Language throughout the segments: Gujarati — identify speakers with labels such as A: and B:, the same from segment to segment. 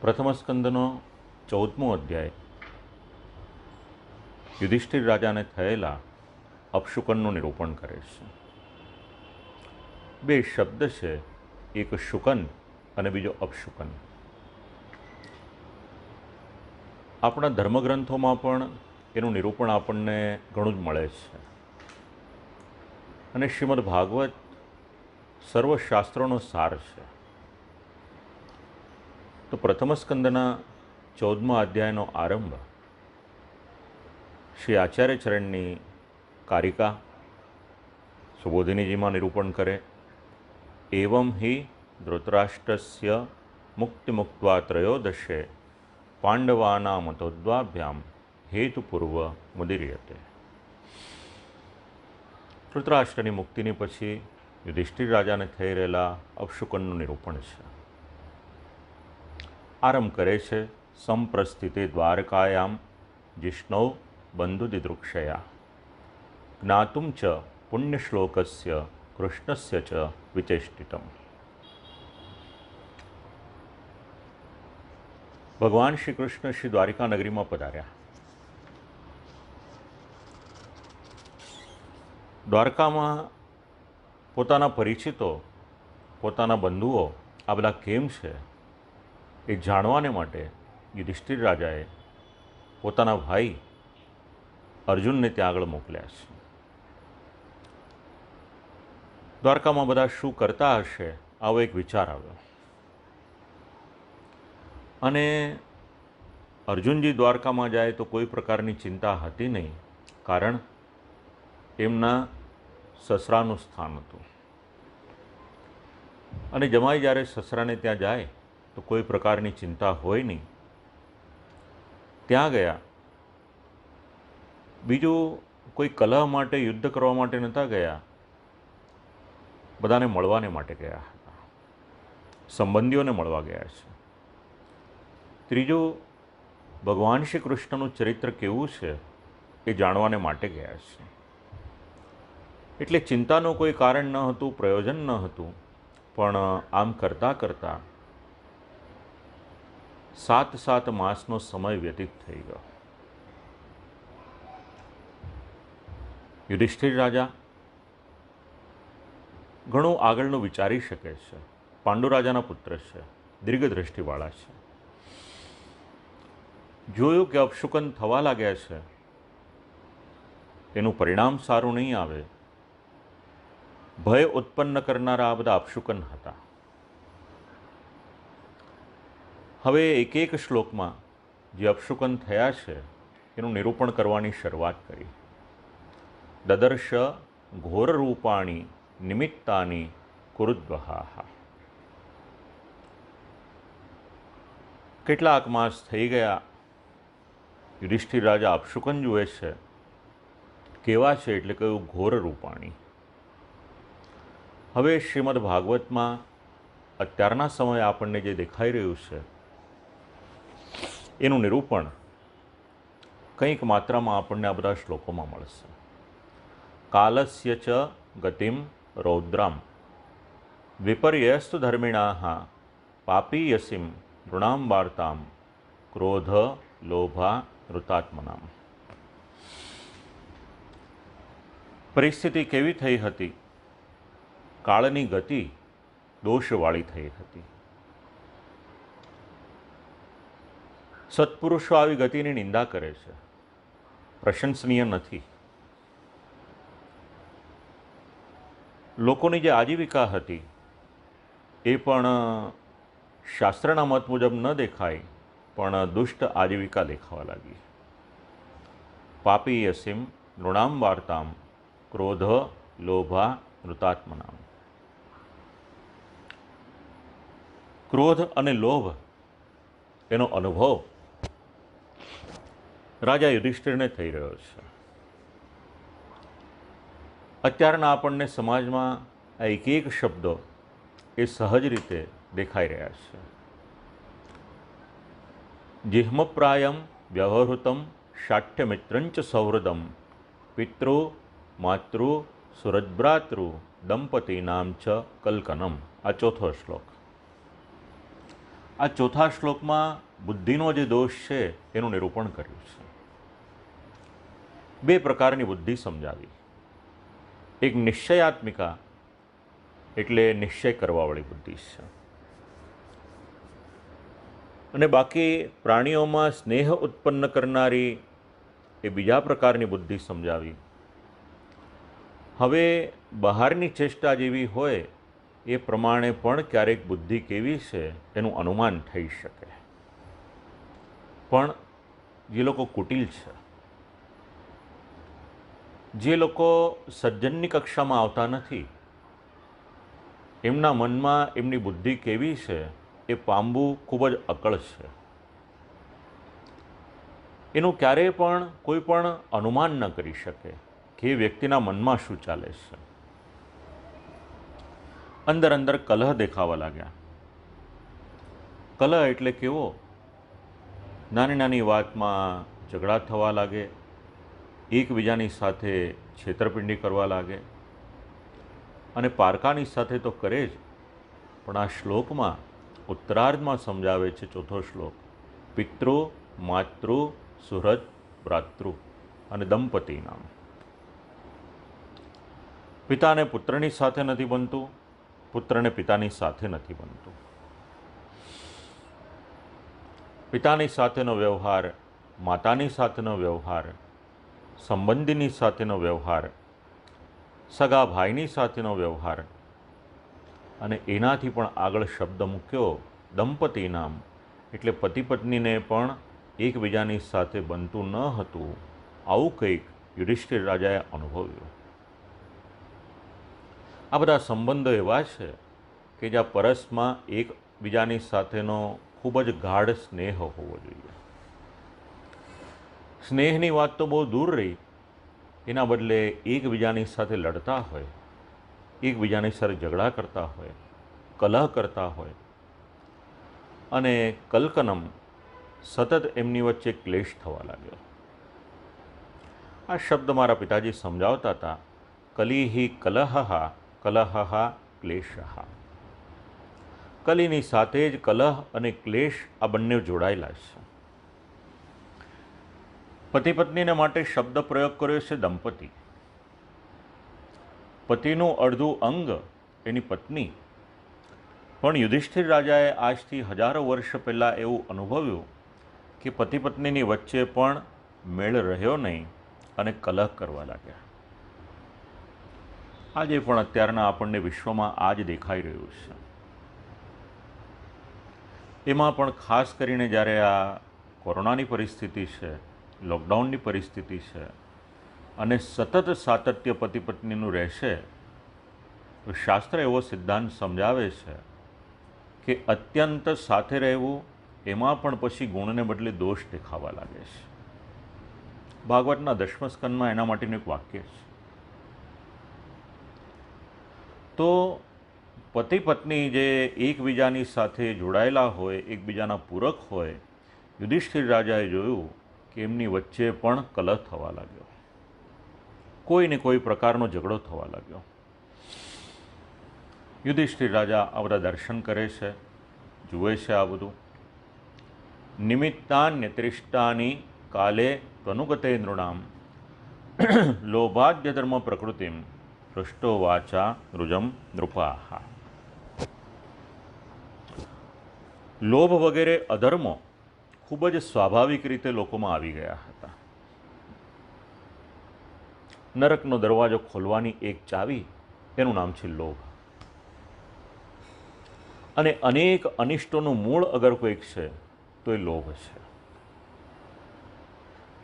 A: પ્રથમ સ્કંદનો 14મો અધ્યાય યુધિષ્ઠિર રાજાને થયેલા અપશુકનનું નિરૂપણ કરે છે. બે શબ્દ છે, એક શુકન અને બીજો અપશુકન. આપણા ધર્મગ્રંથોમાં પણ એનું નિરૂપણ આપણને ઘણું જ મળે છે. અને શ્રીમદ ભાગવત સર્વશાસ્ત્રોનો સાર છે. તો પ્રથમ સ્કંદના 14મા અધ્યાયનો આરંભ શ્રી આચાર્ય ચરણની કારિકા સુબોધિનીજીમાં નિરૂપણ કરે. એવં હિ ધૃતરાષ્ટ્રસ્ય મુક્તિમુક્ત્વા ત્રયોદશે પાંડવાના મતોદ્વાભ્યામ હેતુપૂર્વ મુદીર્યતે. ધૃતરાષ્ટ્રની મુક્તિની પછી યુધિષ્ઠિર રાજાને થઈ રહેલા અપશુકનનું નિરૂપણ છે. આરંભ કરે છે સંપ્રસ્થિતે દ્વારકાયામ જિષ્ણૌ બંધુદિદૃક્ષયા જ્ઞાતુમ ચ પુણ્યશ્લોકસ્ય કૃષ્ણસ્ય ચ વિચેષ્ટિતમ. ભગવાન શ્રી કૃષ્ણ શ્રી દ્વારિકા નગરીમાં પધાર્યા. દ્વારકામાં પોતાના પરિચિતો, પોતાના બંધુઓ આ બધા કેમ છે એ જાણવાને માટે યુધિષ્ઠિર રાજાએ પોતાના ભાઈ અર્જુનને ત્યાં આગળ મોકલ્યા છે. દ્વારકામાં બધા શું કરતા હશે આવો એક વિચાર આવ્યો. અને અર્જુનજી દ્વારકામાં જાય તો કોઈ પ્રકારની ચિંતા હતી નહીં, કારણ એમના સસરાનું સ્થાન હતું. અને જમાઈ જ્યારે સસરાને ત્યાં જાય તો કોઈ પ્રકારની ચિંતા હોય નહીં. ત્યાં ગયા. બીજું કોઈ કલહ માટે, યુદ્ધ કરવા માટે નહોતા ગયા, બધાને મળવાને માટે ગયા હતા. સંબંધીઓને મળવા ગયા છે. ત્રીજું, ભગવાન શ્રી કૃષ્ણનું ચરિત્ર કેવું છે એ જાણવાને માટે ગયા છે. એટલે ચિંતાનું કોઈ કારણ ન હતું, પ્રયોજન ન હતું. પણ આમ કરતાં કરતાં 7 માસનો સમય વ્યતીત થઈ ગયો. યુધિષ્ઠિર રાજા ઘણું આગળનું વિચારી શકે છે. પાંડુ રાજાના પુત્ર છે, દીર્ઘદ્રષ્ટિવાળા છે. જોયું કે અપશુકન થવા લાગ્યા છે, એનું પરિણામ સારું નહીં આવે. ભય ઉત્પન્ન કરનારા આ બધા અપશુકન હતા. હવે એક એક શ્લોકમાં જે અપશુકન થયા છે એનું નિરૂપણ કરવાની શરૂઆત કરી. દદર્શ ઘોર રૂપાણી નિમિત્તાની કુરુદ્વહાહા. કેટલાક માસ થઈ ગયા, યુધિષ્ઠિર રાજા અપશુકન જુએ છે. કેવા છે એટલે કહ્યું ઘોર રૂપાણી. હવે શ્રીમદ ભાગવતમાં અત્યારના સમયે આપણને જે દેખાઈ રહ્યું છે એનું નિરૂપણ કંઈક માત્રામાં આપણને આ બધા શ્લોકોમાં મળશે. કાલસ્ય ચ ગતિમ રૌદ્રામ વિપર્યસ્તુ ધર્મિણા પાપીયસીમ નૃણામ વાર્તામ ક્રોધ લોભા ઋતાત્મનામ. પરિસ્થિતિ કેવી થઈ હતી? કાળની ગતિ દોષવાળી થઈ હતી. સત્પુરુષો આવી ગતિની નિંદા કરે છે, પ્રશંસનીય નથી. લોકોની જે આજીવિકા હતી એ પણ શાસ્ત્રના મત મુજબ ન દેખાય, પણ દુષ્ટ આજીવિકા દેખાવા લાગી. પાપી યસીમ નૃણામ વાર્તામ ક્રોધ લોભા ઋતાત્મનામ. ક્રોધ અને લોભ એનો અનુભવ રાજા યુધિષ્ઠિરને થઈ રહ્યો છે. અત્યારના આપણને સમાજમાં આ એક એક શબ્દો એ સહજ રીતે દેખાઈ રહ્યા છે. જિહ્મપ્રાયમ વ્યવહૃતમ શાઠ્યમિત્રંચ સૌહૃદમ પિતૃ માતૃ સુરજભ્રાતૃ દંપતીનામ ચ કલ્કનમ. આ ચોથો શ્લોક. આ ચોથા શ્લોકમાં બુદ્ધિનો જે દોષ છે એનું નિરૂપણ કર્યું છે. બે પ્રકારની બુદ્ધિ સમજાવી. એક નિશ્ચયાત્મિકા એટલે નિશ્ચય કરવાવાળી બુદ્ધિ છે, અને બાકી પ્રાણીઓમાં સ્નેહ ઉત્પન્ન કરનારી એ બીજા પ્રકારની બુદ્ધિ સમજાવી. હવે બહારની ચેષ્ટા જેવી હોય એ પ્રમાણે પણ ક્યારેક બુદ્ધિ કેવી છે એનું અનુમાન થઈ શકે. પણ જે લોકો કુટિલ છે, જે લોકો સજ્જનની કક્ષામાં આવતા નથી, એમના મનમાં એમની બુદ્ધિ કેવી છે એ પામવું ખૂબ જ અકળ છે. એનું ક્યારેય પણ કોઈ પણ અનુમાન ન કરી શકે કે એ વ્યક્તિના મનમાં શું ચાલે છે. અંદર અંદર કલહ દેખાવા લાગ્યા. કલહ એટલે કેવો? નાની નાની વાતમાં ઝઘડા થવા લાગે, એકબીજાની સાથે છેતરપિંડી કરવા લાગે, અને પારકાની સાથે તો કરે જ, પણ આ શ્લોકમાં ઉત્તરાર્ધમાં સમજાવે છે ચોથો શ્લોક, પિતૃ માતૃ સુહૃદ ભ્રાતૃ અને દંપતી નામ. પિતાને પુત્રની સાથે નથી બનતું, પુત્રને પિતાની સાથે નથી બનતું. પિતાની સાથેનો વ્યવહાર, માતાની સાથેનો વ્યવહાર, સંબંધીની સાથેનો વ્યવહાર, સગા ભાઈની સાથેનો વ્યવહાર, અને એનાથી પણ આગળ શબ્દ મૂક્યો દંપતી નામ, એટલે પતિ પત્નીને પણ એકબીજાની સાથે બનતું ન હતું. આવું કંઈક યુધિષ્ઠિર રાજાએ અનુભવ્યું. આ બધા સંબંધો એવા છે કે જ્યાં પરસ્પરમાં એકબીજાની સાથેનો ખૂબ જ ગાઢ સ્નેહ હોવો જોઈએ. સ્નેહની વાત તો બહુ દૂર રહી, એના બદલે એકબીજાની સાથે લડતા હોય, એકબીજાની સાથે ઝઘડા કરતા હોય, કલહ કરતા હોય, અને કલકનમ સતત એમની વચ્ચે ક્લેશ થવા લાગ્યો. આ શબ્દ મારા પિતાજી સમજાવતા હતા, કલિહિ કલહ કલહ ક્લેશ. કલીની સાથે જ કલહ અને ક્લેશ આ બંને જોડાયેલા છે. પતિ પત્નીને માટે શબ્દ પ્રયોગ કર્યો છે દંપતી. પતિનું અડધું અંગ એની પત્ની. પણ યુધિષ્ઠિર રાજાએ આજથી હજારો વર્ષ પહેલાં એવું અનુભવ્યું કે પતિ પત્નીની વચ્ચે પણ મેળ રહ્યો નહીં અને કલહ કરવા લાગ્યા. આજે પણ અત્યારના આપણને વિશ્વમાં આ જ દેખાઈ રહ્યું છે. એમાં પણ ખાસ કરીને જ્યારે આ કોરોનાની પરિસ્થિતિ છે, લોકડાઉનની પરિસ્થિતિ છે, અને સતત સાતત્ય પતિ પત્નીનું રહેશે, તો શાસ્ત્ર એવો સિદ્ધાંત સમજાવે છે કે અત્યંત સાથે રહેવું, એમાં પણ પછી ગુણને બદલે દોષ દેખાવા લાગે છે. ભાગવતના 10મા સ્કંદમાં એના માટેનું એક વાક્ય છે. તો પતિ પત્ની જે એકબીજાની સાથે જોડાયેલા હોય, એકબીજાના પૂરક હોય, યુધિષ્ઠિર રાજાએ જોયું કે એમની વચ્ચે પણ કલહ થવા લાગ્યો, કોઈને કોઈ પ્રકારનો ઝઘડો થવા લાગ્યો. યુધિષ્ઠિર રાજા આ બધા દર્શન કરે છે, જુએ છે આ બધું. નિમિત્તાન્યતિષ્ઠાની કાલે ત્વનુગતે નૃણામ લોભાદ્ય ધર્મ પ્રકૃતિમ પૃષ્ટો વાચા રુજમ નૃપાહ. લોભ વગેરે અધર્મો ખૂબ જ સ્વાભાવિક રીતે લોકોમાં આવી ગયા હતા. નરકનો દરવાજો ખોલવાની એક ચાવી, એનું નામ છે લોભ. અને અનેક અનિષ્ટોનું મૂળ અગર કોઈક છે તો એ લોભ છે.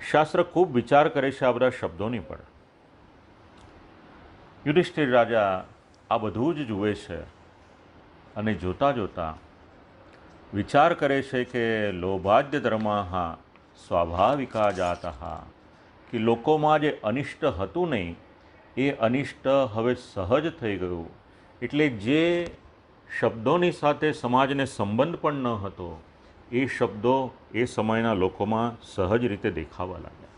A: શાસ્ત્ર ખૂબ વિચાર કરે છે આ બધા શબ્દોની પર. યુધિષ્ઠિર રાજા આ બધું જ જુએ છે, અને જોતાં જોતાં વિચાર કરે છે કે લોભાદ્ય ધર્માહ સ્વાભાવિકા જાતઃ, કે લોકોમાં જે અનિષ્ટ હતું નહીં એ અનિષ્ટ હવે સહજ થઈ ગયું. એટલે જે શબ્દોની સાથે સમાજને સંબંધ પણ ન હતો, એ શબ્દો એ સમયના લોકોમાં સહજ રીતે દેખાવા લાગ્યા.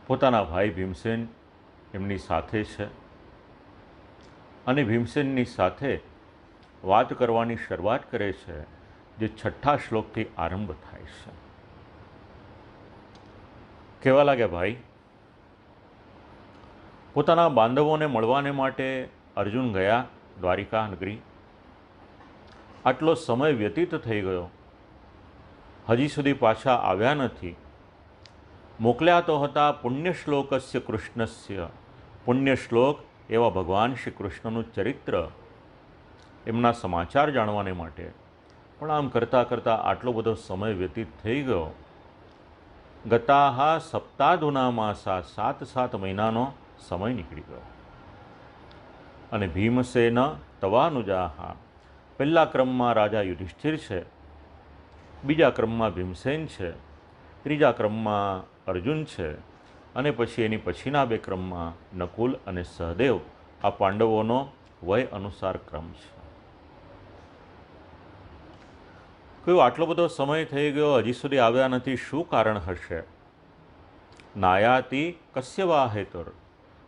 A: પોતાના ભાઈ ભીમસેન એમની સાથે છે, અને ભીમસેનની સાથે વાત કરવાની શરૂઆત કરે છે, જે 6ઠ્ઠા શ્લોકથી આરંભ થાય છે. કહેવા લાગ્યા, ભાઈ, પોતાના બાંધવોને મળવાને માટે અર્જુન ગયા દ્વારિકા નગરી. આટલો સમય વ્યતીત થઈ ગયો, હજી સુધી પાછા આવ્યા નથી. મોકલ્યા તો હતા પુણ્યશ્લોકસ્ય કૃષ્ણસ્ય, પુણ્યશ્લોક એવા ભગવાન શ્રી કૃષ્ણનું ચરિત્ર, એમના સમાચાર જાણવાને માટે. પણ આમ કરતાં કરતાં આટલો બધો સમય વ્યતીત થઈ ગયો. ગતાહા સપ્તાધુના માસા, 7 મહિનાનો સમય નીકળી ગયો. અને ભીમસેન તવાનુજાહા, પહેલા ક્રમમાં રાજા યુધિષ્ઠિર છે, બીજા ક્રમમાં ભીમસેન છે, ત્રીજા ક્રમમાં અર્જુન છે, અને પછી એની પછીના 2 ક્રમમાં નકુલ અને સહદેવ. આ પાંડવોનો વય અનુસાર ક્રમ છે. કયો આટલો બધો સમય થઈ ગયો, હજી સુધી આવ્યા નથી, શું કારણ હશે? નાયાતિ કસ્ય વા હેતુર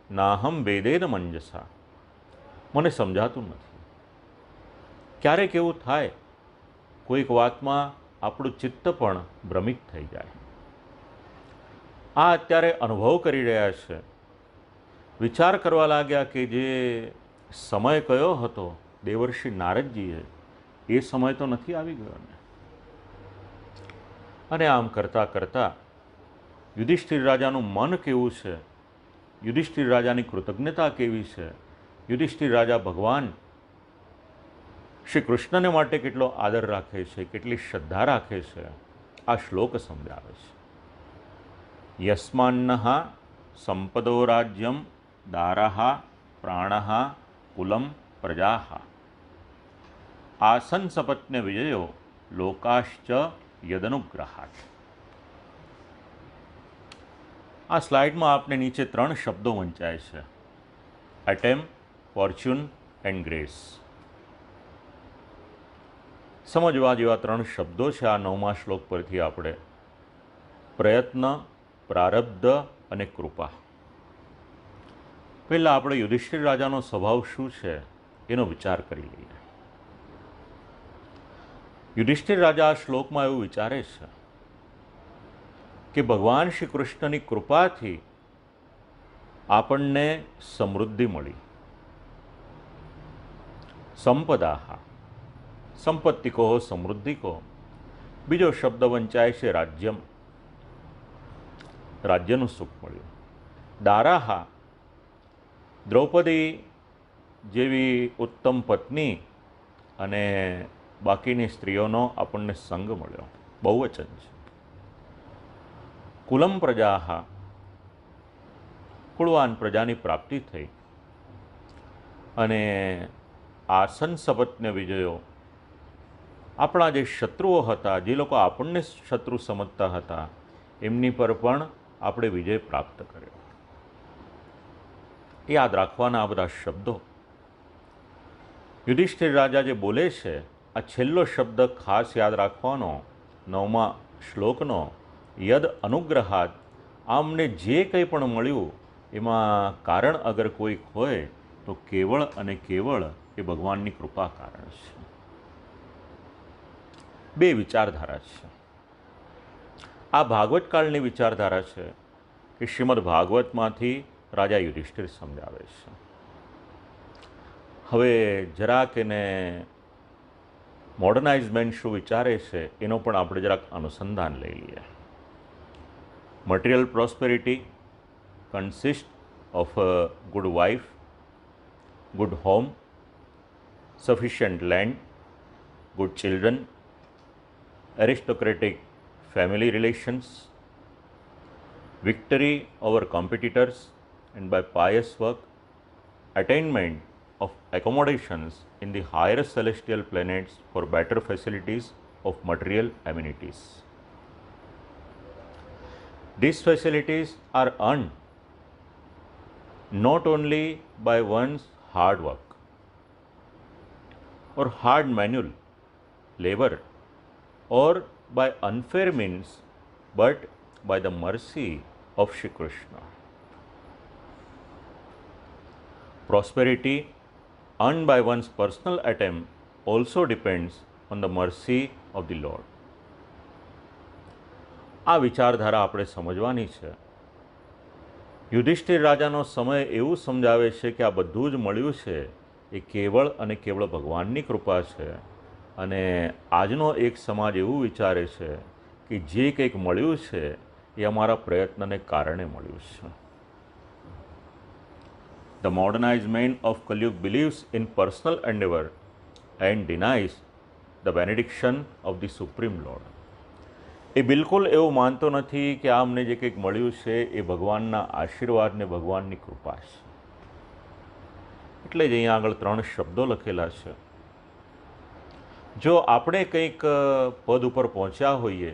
A: નાહમ વેદેન મંજસા, મને સમજાતું નથી. ક્યારેક એવું થાય, કોઈક વાતમાં આપણું ચિત્ત પણ ભ્રમિત થઈ જાય. આ અત્યારે અનુભવ કરી રહ્યા છે. વિચાર કરવા લાગ્યા કે જે સમય કયો હતો દેવર્ષિ નારદજીએ, એ સમય તો નથી આવી ગયો ને. અને આમ કરતાં કરતાં યુધિષ્ઠિર રાજાનું મન કેવું છે, યુધિષ્ઠિર રાજાની કૃતજ્ઞતા કેવી છે, યુધિષ્ઠિર રાજા ભગવાન શ્રી કૃષ્ણને માટે કેટલો આદર રાખે છે, કેટલી શ્રદ્ધા રાખે છે, આ શ્લોક સમજાવે છે. યસ્માન્નઃ સંપદો રાજ્યમ દારાહ પ્રાણઃ કુલમ પ્રજાઃ આસન સપત્ન્ય વિજયો લોકાશ્ચ યદનુગ્રહાત. આ સ્લાઇડમાં આપને નીચે 3 શબ્દો વંચાય છે: એટેમ, ફોર્ચ્યુન એન્ડ ગ્રેસ. સમજવા જેવા 3 શબ્દો છે. આ 9મા શ્લોક પરથી આપણે પ્રયત્ન, પ્રારબ્ધ અને કૃપા. પહેલાં આપણે યુધિષ્ઠિર રાજાનો સ્વભાવ શું છે એનો વિચાર કરી લઈએ. યુધિષ્ઠિર રાજા આ શ્લોકમાં એવું વિચારે છે કે ભગવાન શ્રી કૃષ્ણની કૃપાથી આપણને સમૃદ્ધિ મળી. સંપદાહ, સંપત્તિ કહો, સમૃદ્ધિ કહો. બીજો શબ્દ વંચાય છે રાજ્યમ, રાજ્યનું સુખ મળ્યું. દારાહ, દ્રૌપદી જેવી ઉત્તમ પત્ની અને બાકીની સ્ત્રીઓનો આપણને સંગ મળ્યો. બહુવચન છે. કુલમ પ્રજાહ, કુળવાન પ્રજાની પ્રાપ્તિ થઈ. અને આસન સપત્ન્ય વિજયો, આપણા જે શત્રુઓ હતા, જે લોકો આપણને શત્રુ સમજતા હતા, એમની પર પણ આપણે વિજય પ્રાપ્ત કર્યો. યાદ રાખવાના આ બધા શબ્દો. યુધિષ્ઠિર રાજા જે બોલે છે, આ છેલ્લો શબ્દ ખાસ યાદ રાખવાનો 9મા શ્લોકનો. યદ અનુગ્રહાત, આમને જે કંઈ પણ મળ્યું એમાં કારણ અગર કોઈક હોય તો કેવળ અને કેવળ એ ભગવાનની કૃપા કારણ છે. 2 વિચારધારા છે. આ ભાગવત કાળની વિચારધારા છે કે શ્રીમદ ભાગવતમાંથી રાજા યુધિષ્ઠિર સમજાવે છે. હવે જરાક એને મોડર્નાઇઝમેન્ટ શું વિચારે છે એનો પણ આપણે જરાક અનુસંધાન લઈ લઈએ. Material prosperity consists of a good wife, good home, sufficient land, good children, aristocratic family relations, victory over competitors, and by pious work, attainment of accommodations in the higher celestial planets for better facilities of material amenities. These facilities are earned not only by one's hard work or hard manual labor or by unfair means, but by the mercy of Shri Krishna. Prosperity earned by one's personal attempt also depends on the mercy of the Lord. આ વિચારધારા આપણે સમજવાની છે. યુધિષ્ઠિર રાજાનો સમય એવું સમજાવે છે કે આ બધું જ મળ્યું છે એ કેવળ અને કેવળ ભગવાનની કૃપા છે. અને આજનો એક સમાજ એવું વિચારે છે કે જે કંઈક મળ્યું છે એ અમારા પ્રયત્નને કારણે મળ્યું છે. The modernized man of Kalyug believes in personal endeavor and denies the benediction of the Supreme Lord. એ બિલકુલ એવું માનતો નથી કે આ અમને જે કંઈક મળ્યું છે એ ભગવાનના આશીર્વાદ ને ભગવાનની કૃપા છે. એટલે જ અહીંયા આગળ 3 શબ્દો લખેલા છે. જો આપણે કંઈક પદ ઉપર પહોંચ્યા હોઈએ,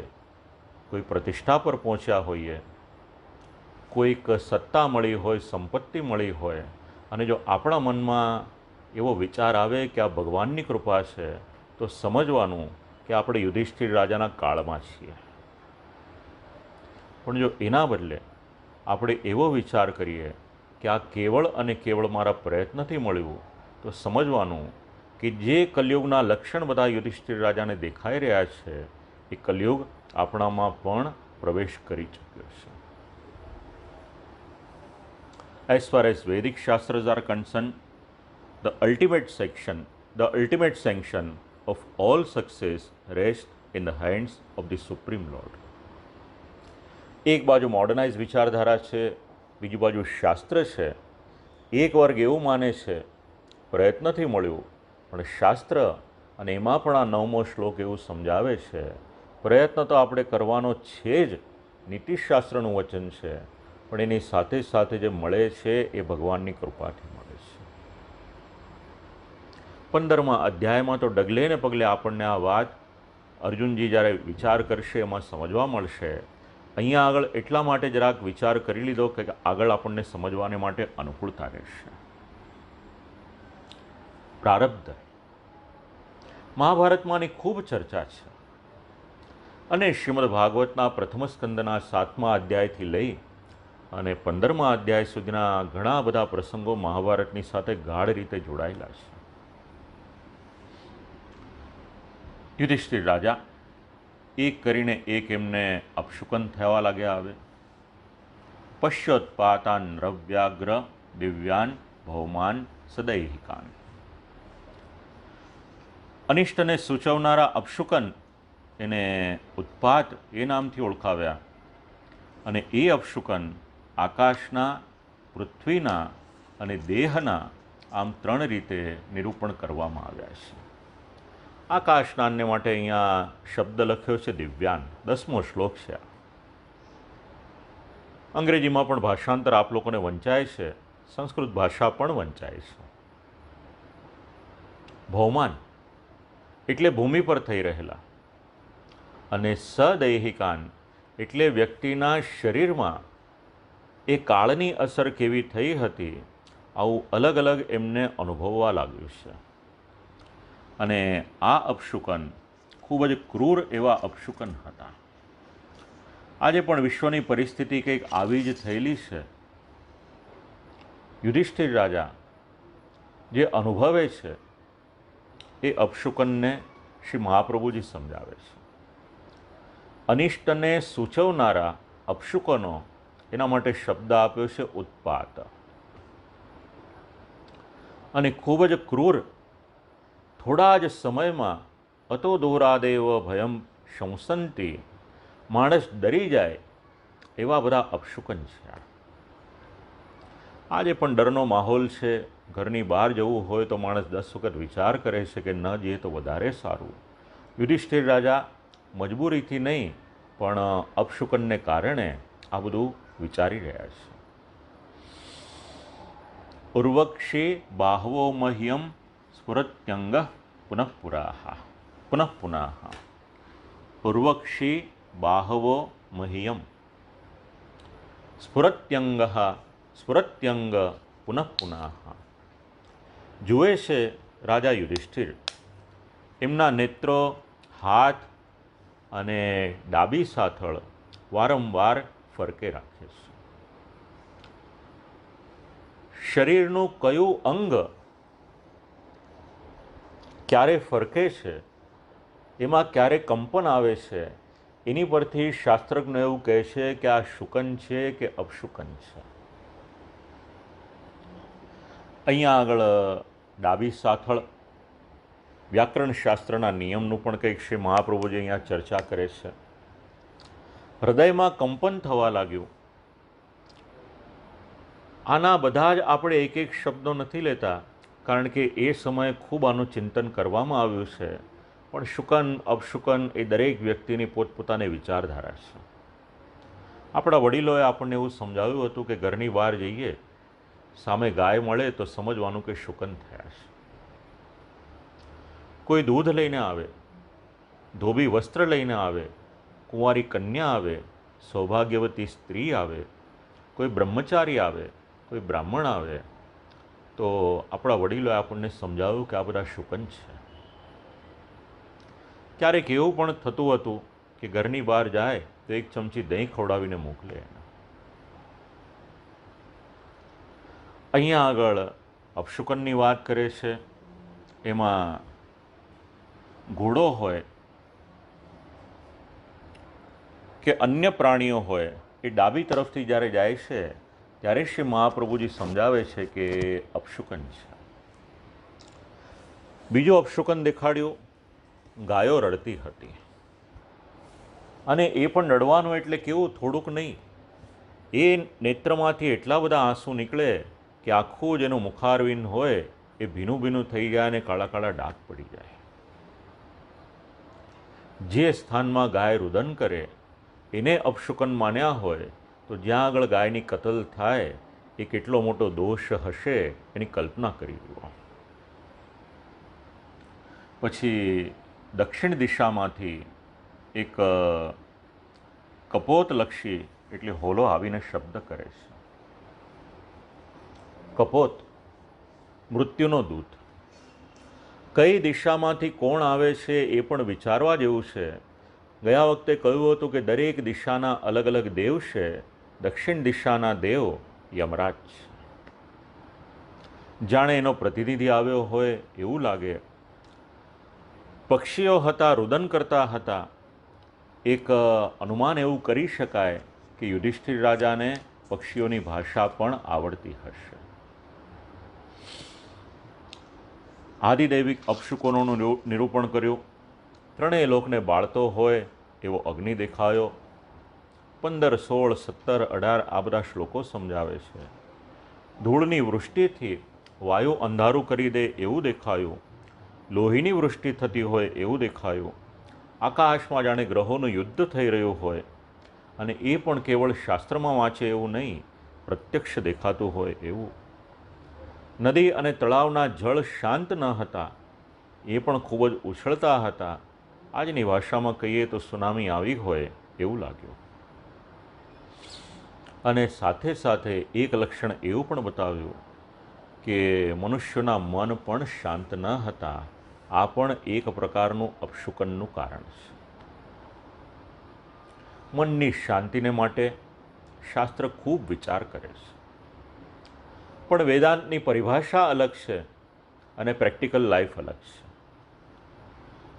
A: કોઈ પ્રતિષ્ઠા પર પહોંચ્યા હોઈએ, કોઈક સત્તા મળી હોય, સંપત્તિ મળી હોય, અને જો આપણા મનમાં એવો વિચાર આવે કે આ ભગવાનની કૃપા છે, તો સમજવાનું કે આપણે યુધિષ્ઠિર રાજાના કાળમાં છીએ. પણ જો એના બદલે આપણે એવો વિચાર કરીએ કે આ કેવળ અને કેવળ મારા પ્રયત્નથી મળ્યું, તો સમજવાનું કે જે કલયુગના લક્ષણ બધા યુધિષ્ઠિર રાજાને દેખાઈ રહ્યા છે એ કલયુગ આપણામાં પણ પ્રવેશ કરી ચૂક્યો છે. As far as Vedic Shastras are concerned, the ultimate sanction of all success rests in the hands of the Supreme Lord. એક બાજુ મોડર્નાઇઝ વિચારધારા છે, બીજી બાજુ શાસ્ત્ર છે. એક વર્ગ એવું માને છે પ્રયત્નથી મળ્યું, પણ શાસ્ત્ર અને એમાં પણ આ 9મો શ્લોક એવું સમજાવે છે પ્રયત્ન તો આપણે કરવાનો છે જ, નીતિશાસ્ત્રનું વચન છે, પણ એની સાથે સાથે જે મળે છે એ ભગવાનની કૃપાથી મળે છે. 15મા અધ્યાયમાં તો ડગલે ને પગલે આપણને આ વાત અર્જુનજી જ્યારે વિચાર કરશે એમાં સમજવા મળશે. અહીંયા આગળ એટલા માટે જરાક વિચાર કરી લીધો કે આગળ આપણને સમજવાને માટે અનુકૂળતા રહેશે. પ્રારબ્ધ. મહાભારતમાંની ખૂબ ચર્ચા છે અને શ્રીમદ ભાગવતના પ્રથમ સ્કંદના 7મા અધ્યાયથી લઈ અને 15મા અધ્યાય સુધીના ઘણા બધા પ્રસંગો મહાભારતની સાથે ગાઢ રીતે જોડાયેલા છે. યુધિષ્ઠિર રાજા એક કરીને એક એમને અપશુકન થવા લાગ્યા. આવે પશ્યોત્પાતાન રવ્યાગ્ર દિવ્યાન ભૌમાન સદૈહિકાન. અનિષ્ટને સૂચવનારા અપશુકન એને ઉત્પાત એ નામથી ઓળખાવ્યા. અને એ અપશુકન આકાશના, પૃથ્વીના અને દેહના આમ 3 રીતે નિરૂપણ કરવામાં આવ્યા છે. આકાશનાને માટે અહીંયા શબ્દ લખ્યો છે દિવ્યાન, 10મો શ્લોક છે. અંગ્રેજીમાં પણ ભાષાંતર આપ લોકોને વંચાય છે, સંસ્કૃત ભાષા પણ વંચાય છે. ભૌમાન એટલે ભૂમિ પર થઈ રહેલા, અને સદૈહિકાન એટલે વ્યક્તિના શરીરમાં એ કાળની અસર કેવી થઈ હતી આવું અલગ અલગ એમને અનુભવવા લાગ્યું છે. અને આ અપશુકન ખૂબ જ ક્રૂર એવા અપશુકન હતા. આજે પણ વિશ્વની પરિસ્થિતિ કંઈક આવી જ થયેલી છે. યુધિષ્ઠિર રાજા જે અનુભવે છે એ અપશુકનને શ્રી મહાપ્રભુજી સમજાવે છે. અનિષ્ટને સૂચવનારા અપશુકનો એના માટે શબ્દ આપ્યો છે ઉત્પાત. અને ખૂબ જ ક્રૂર, થોડા જ સમયમાં અતો દૂરાદેવ ભયમ શંસંતી, માણસ ડરી જાય એવા બધા અપશુકન છે. આજે પણ ડરનો માહોલ છે. ઘરની બહાર જવું હોય તો માણસ 10 વખત વિચાર કરે છે કે ન જઈએ તો વધારે સારું. યુધિષ્ઠિર રાજા મજબૂરીથી નહીં પણ અપશુકનને કારણે આ બધું વિચારી રહ્યા છે. ઉર્વક્ષી બાહવો મહ્યમ સ્ફુરત્યંગ પુનઃ ઉર્વક્ષી બાહવો મહ્યમ સ્ફુરત્યંગ પુનઃ. જુએ છે રાજા યુધિષ્ઠિર, એમના નેત્રો, હાથ અને ડાબી સાથળ વારંવાર ફરકે રાખે છે. શરીરનું કયું અંગ ક્યારે ફરકે છે, એમાં ક્યારે કંપન આવે છે, એની પરથી શાસ્ત્રજ્ઞ એવું કહે છે કે આ શુકન છે કે અપશુકન છે. અહીંયા આગળ ડાબી સાથળ વ્યાકરણ શાસ્ત્રના નિયમનું પણ કંઈક શ્રી મહાપ્રભુજી અહીંયા ચર્ચા કરે છે. હૃદયમાં કંપન થવા લાગ્યું. આના બધા જ આપણે એક એક શબ્દો નથી લેતા, કારણ કે એ સમયે ખૂબ આનું ચિંતન કરવામાં આવ્યું છે. પણ શુકન અપશુકન એ દરેક વ્યક્તિની પોતપોતાની વિચારધારા છે. આપણા વડીલોએ આપણને એવું સમજાવ્યું હતું કે ઘરની બહાર જઈએ, સામે ગાય મળે તો સમજવાનું કે શુકન થયા છે. કોઈ દૂધ લઈને આવે, ધોબી વસ્ત્ર લઈને આવે, કુંવારી કન્યા આવે, સૌભાગ્યવતી સ્ત્રી આવે, કોઈ બ્રહ્મચારી આવે, કોઈ બ્રાહ્મણ આવે, તો આપણા વડીલોએ આપણને સમજાવ્યું કે આ બધા શુકન છે. ક્યારેક એવું પણ થતું હતું કે ઘરની બહાર જાય તો એક ચમચી દહીં ખવડાવીને મોકલે. અહીંયા આગળ અપશુકનની વાત કરે છે. એમાં ઘોડો હોય કે અન્ય પ્રાણીઓ હોય, એ ડાબી તરફથી જ્યારે જાય છે ત્યારે શ્રી મહાપ્રભુજી સમજાવે છે કે અપશુકન છે. બીજો અપશુકન દેખાડ્યું, ગાયો રડતી હતી. અને એ પણ રડવાનું એટલે કેવું, થોડુંક નહીં, એ નેત્રમાંથી એટલા બધા આંસુ નીકળે કે આખું જેનું મુખારવિંદ હોય એ ભીનું ભીનું થઈ જાય અને કાળા કાળા ડાઘ પડી જાય. જે સ્થાનમાં ગાય રુદન કરે એને અપશુકન માન્યા હોય તો જ્યાં આગળ ગાયની કતલ થાય એ કેટલો મોટો દોષ હશે એની કલ્પના કરી જુઓ. પછી દક્ષિણ દિશામાંથી એક કપોતલક્ષી એટલે હોલો આવીને શબ્દ કરે છે. કપોત મૃત્યુનો દૂત. કઈ દિશામાંથી કોણ આવે છે એ પણ વિચારવા જેવું છે. ગયા વખતે કહ્યું હતું કે દરેક દિશાના અલગ અલગ દેવ છે. દક્ષિણ દિશાના દેવ યમરાજ છે. જાણે એનો પ્રતિનિધિ આવ્યો હોય એવું લાગે. પક્ષીઓ હતા, રુદન કરતા હતા. એક અનુમાન એવું કરી શકાય કે યુધિષ્ઠિર રાજાને પક્ષીઓની ભાષા પણ આવડતી હશે. આદિદૈવિક અપશુકનોનું નિરૂપણ કર્યું. ત્રણેય લોકને બાળતો હોય એવો અગ્નિ દેખાયો. 15, 16, 17, 18 આ બધા શ્લોકો સમજાવે છે. ધૂળની વૃષ્ટિથી વાયુ અંધારું કરી દે એવું દેખાયું. લોહીની વૃષ્ટિ થતી હોય એવું દેખાયું. આકાશમાં જાણે ગ્રહોનું યુદ્ધ થઈ રહ્યું હોય, અને એ પણ કેવળ શાસ્ત્રમાં વાંચે એવું નહીં, પ્રત્યક્ષ દેખાતું હોય એવું. નદી અને તળાવના જળ શાંત ન હતા, એ પણ ખૂબ જ ઉછળતા હતા. આજની ભાષામાં કહીએ તો સુનામી આવી હોય એવું લાગ્યું. અને સાથે સાથે એક લક્ષણ એવું પણ બતાવ્યું કે મનુષ્યના મન પણ શાંત ન હતા. આ પણ એક પ્રકારનું અપશુકનનું કારણ છે. મનની શાંતિને માટે શાસ્ત્ર ખૂબ વિચાર કરે છે. પણ વેદાંતની પરિભાષા અલગ છે અને પ્રેક્ટિકલ લાઈફ અલગ છે.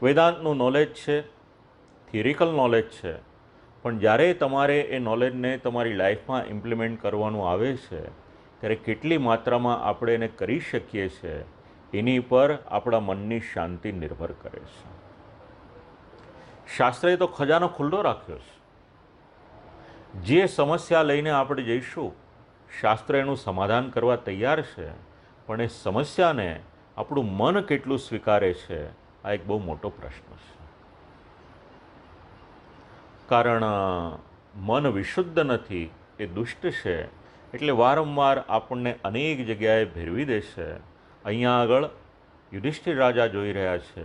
A: વેદાંતનું નોલેજ છે, થિયરિકલ નોલેજ છે, પણ જ્યારે તમારે એ નોલેજને તમારી લાઈફમાં ઇમ્પ્લિમેન્ટ કરવાનું આવે છે ત્યારે કેટલી માત્રામાં આપણે એને કરી શકીએ છીએ એની પર આપણા મનની શાંતિ નિર્ભર કરે છે. શાસ્ત્રએ તો ખજાનો ખુલ્લો રાખ્યો છે. જે સમસ્યા લઈને આપણે જઈશું, શાસ્ત્ર એનું સમાધાન કરવા તૈયાર છે, પણ એ સમસ્યાને આપણું મન કેટલું સ્વીકારે છે આ એક બહુ મોટો પ્રશ્ન છે. કારણ મન વિશુદ્ધ નથી, એ દુષ્ટ છે, એટલે વારંવાર આપણને અનેક જગ્યાએ ભેરવી દે છે. અહીંયા આગળ યુધિષ્ઠિર રાજા જોઈ રહ્યા છે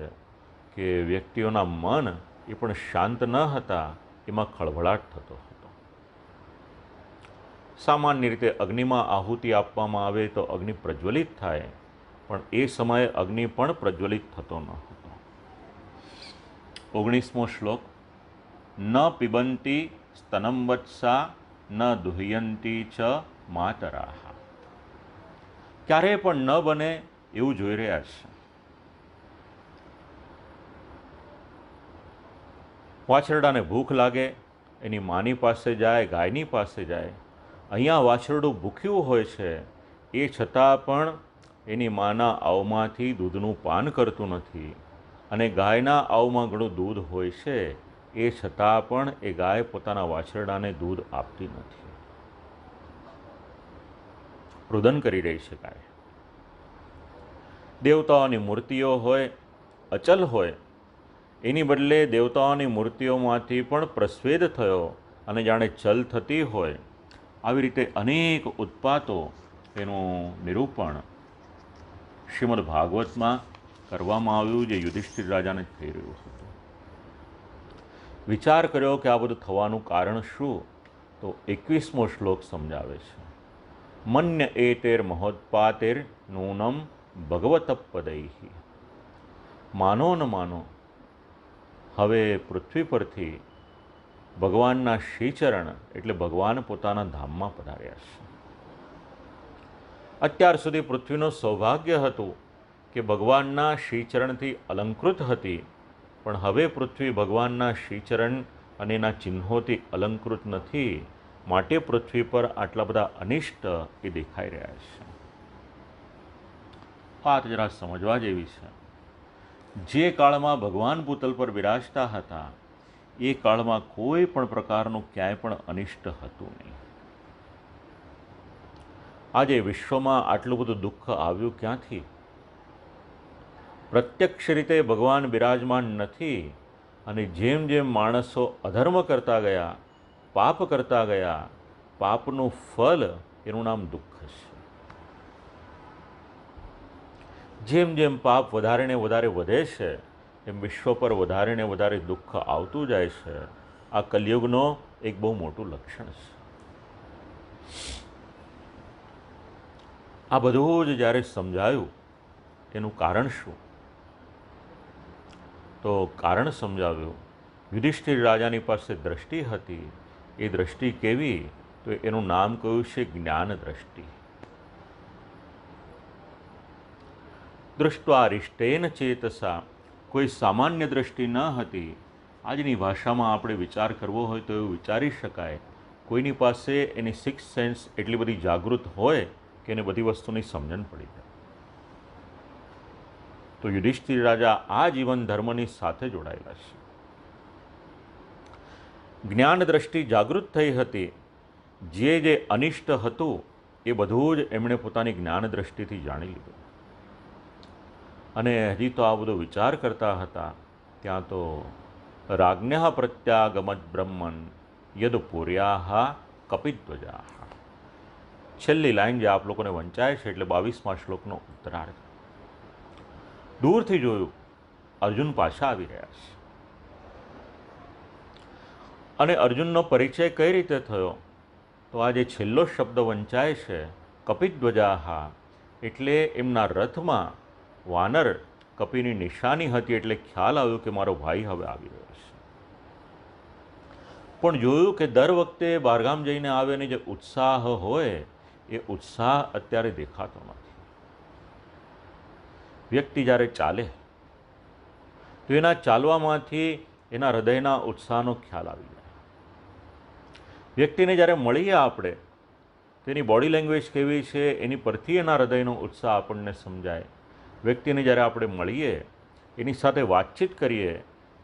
A: કે વ્યક્તિઓના મન એ પણ શાંત ન હતા, એમાં ખળભળાટ થતો હતો. સામાન્ય રીતે અગ્નિમાં આહુતિ આપવામાં આવે તો અગ્નિ પ્રજ્વલિત થાય, પણ એ સમયે અગ્નિ પણ પ્રજ્વલિત થતો ન હતો. 19મો શ્લોક. ન પિબંતી સ્તનમ વત્સા ન દુહ્યંતી ચ માતરાહ. ક્યારેય પણ ન બને એવું જોઈ રહ્યા છે. વાછરડાને ભૂખ લાગે, એની માની પાસે જાય, ગાયની પાસે જાય. અહીંયા વાછરડું ભૂખ્યું હોય છે, એ છતાં પણ એની માના આવમાંથી દૂધનું પાન કરતું નથી. અને ગાયના આવમાં ઘણું દૂધ હોય છે, એ છતાં પણ એ ગાય પોતાના વાછરડાને દૂધ આપતી નથી. રુદન કરી રહી છે ગાય. દેવતાઓની મૂર્તિઓ હોય, અચલ હોય, એની બદલે દેવતાઓની મૂર્તિઓમાંથી પણ પ્રસ્વેદ થયો અને જાણે ચલ થતી હોય, આવી રીતે અનેક ઉત્પાતો એનું નિરૂપણ શ્રીમદ ભાગવતમાં કરવામાં આવ્યું, જે યુધિષ્ઠિર રાજાને થઈ રહ્યું હતું. વિચાર કર્યો કે આ બધું થવાનું કારણ શું? તો 21મો શ્લોક સમજાવે છે. મન્ય એતેર મહોત્પાતેર નૂનમ ભગવત પદૈ. માનો ન માનો, હવે પૃથ્વી પરથી ભગવાનના શ્રીચરણ એટલે ભગવાન પોતાના ધામમાં પધાર્યા છે. અત્યાર સુધી પૃથ્વીનું સૌભાગ્ય હતું કે ભગવાનના શ્રીચરણથી અલંકૃત હતી, પણ હવે પૃથ્વી ભગવાનના શ્રીચરણ અને એના ચિહ્નોથી અલંકૃત નથી, માટે પૃથ્વી પર આટલા બધા અનિષ્ટ એ દેખાઈ રહ્યા છે. વાત જરા સમજવા જેવી છે. જે કાળમાં ભગવાન ભૂતલ પર બિરાજતા હતા, એ કાળમાં કોઈ પણ પ્રકારનું ક્યાંય પણ અનિષ્ટ હતું નહીં. આજે વિશ્વમાં આટલું બધું દુઃખ આવ્યું ક્યાંથી? પ્રત્યક્ષ રીતે ભગવાન બિરાજમાન નથી, અને જેમ જેમ માણસો અધર્મ કરતા ગયા, પાપ કરતા ગયા, પાપનું ફલ એનું નામ દુઃખ છે. જેમ જેમ પાપ વધારે ને વધારે વધે છે, એમ વિશ્વ પર વધારે ને વધારે દુઃખ આવતું જાય છે. આ કલિયુગનો એક બહુ મોટું લક્ષણ છે. આ બધું જ જ્યારે સમજાયું, એનું કારણ શું? તો કારણ સમજાવ્યું. યુધિષ્ઠિર રાજાની પાસે દ્રષ્ટિ હતી. એ દ્રષ્ટિ કેવી? તો એનું નામ કહ્યું છે જ્ઞાન દ્રષ્ટિ. દૃષ્ટ્વા રિષ્ટેન ચેતસા, કોઈ સામાન્ય દ્રષ્ટિ ન હતી. આજની ભાષામાં આપણે વિચાર કરવો હોય તો એવું વિચારી શકાય, કોઈની પાસે એની સિક્સ સેન્સ એટલી બધી જાગૃત હોય કે એને બધી વસ્તુની સમજણ પડી જાય. તો યુધિષ્ઠિર રાજા આ જીવન ધર્મની સાથે જોડાયેલા છે. જ્ઞાન દ્રષ્ટિ જાગૃત થઈ હતી. જે અનિષ્ટ હતું એ બધું જ એમણે પોતાની જ્ઞાન દ્રષ્ટિથી જાણી લીધું. અને હજી તો આ બધો વિચાર કરતા હતા, ત્યાં તો રાજ્ઞઃ પ્રત્યાગમત બ્રહ્મન યદ પૂર્યા કપિધ્વજા. છેલ્લી લાઈન જે આપ લોકોને વંચાય છે, એટલે 22મા શ્લોકનો ઉત્તરાર્ધ. દૂરથી જોયું, અર્જુન પાછા આવી રહ્યા છે. અને અર્જુનનો પરિચય કઈ રીતે થયો? તો આ જે છેલ્લો શબ્દ વંચાય છે, કપિધ્વજા, એટલે એમના રથમાં વાનર કપિની નિશાની હતી, એટલે ખ્યાલ આવ્યો કે મારો ભાઈ હવે આવી રહ્યો છે. પણ જોયું કે દર વખતે બહારગામ જઈને આવે ને જે ઉત્સાહ હોય, એ ઉત્સાહ અત્યારે દેખાતો નથી. વ્યક્તિ જ્યારે ચાલે તો એના ચાલવામાંથી એના હૃદયના ઉત્સાહનો ખ્યાલ આવી જાય. વ્યક્તિને જ્યારે મળીએ આપણે, તેની બોડી લેંગ્વેજ કેવી છે એની પરથી એના હૃદયનો ઉત્સાહ આપણને સમજાય. વ્યક્તિને જ્યારે આપણે મળીએ, એની સાથે વાતચીત કરીએ,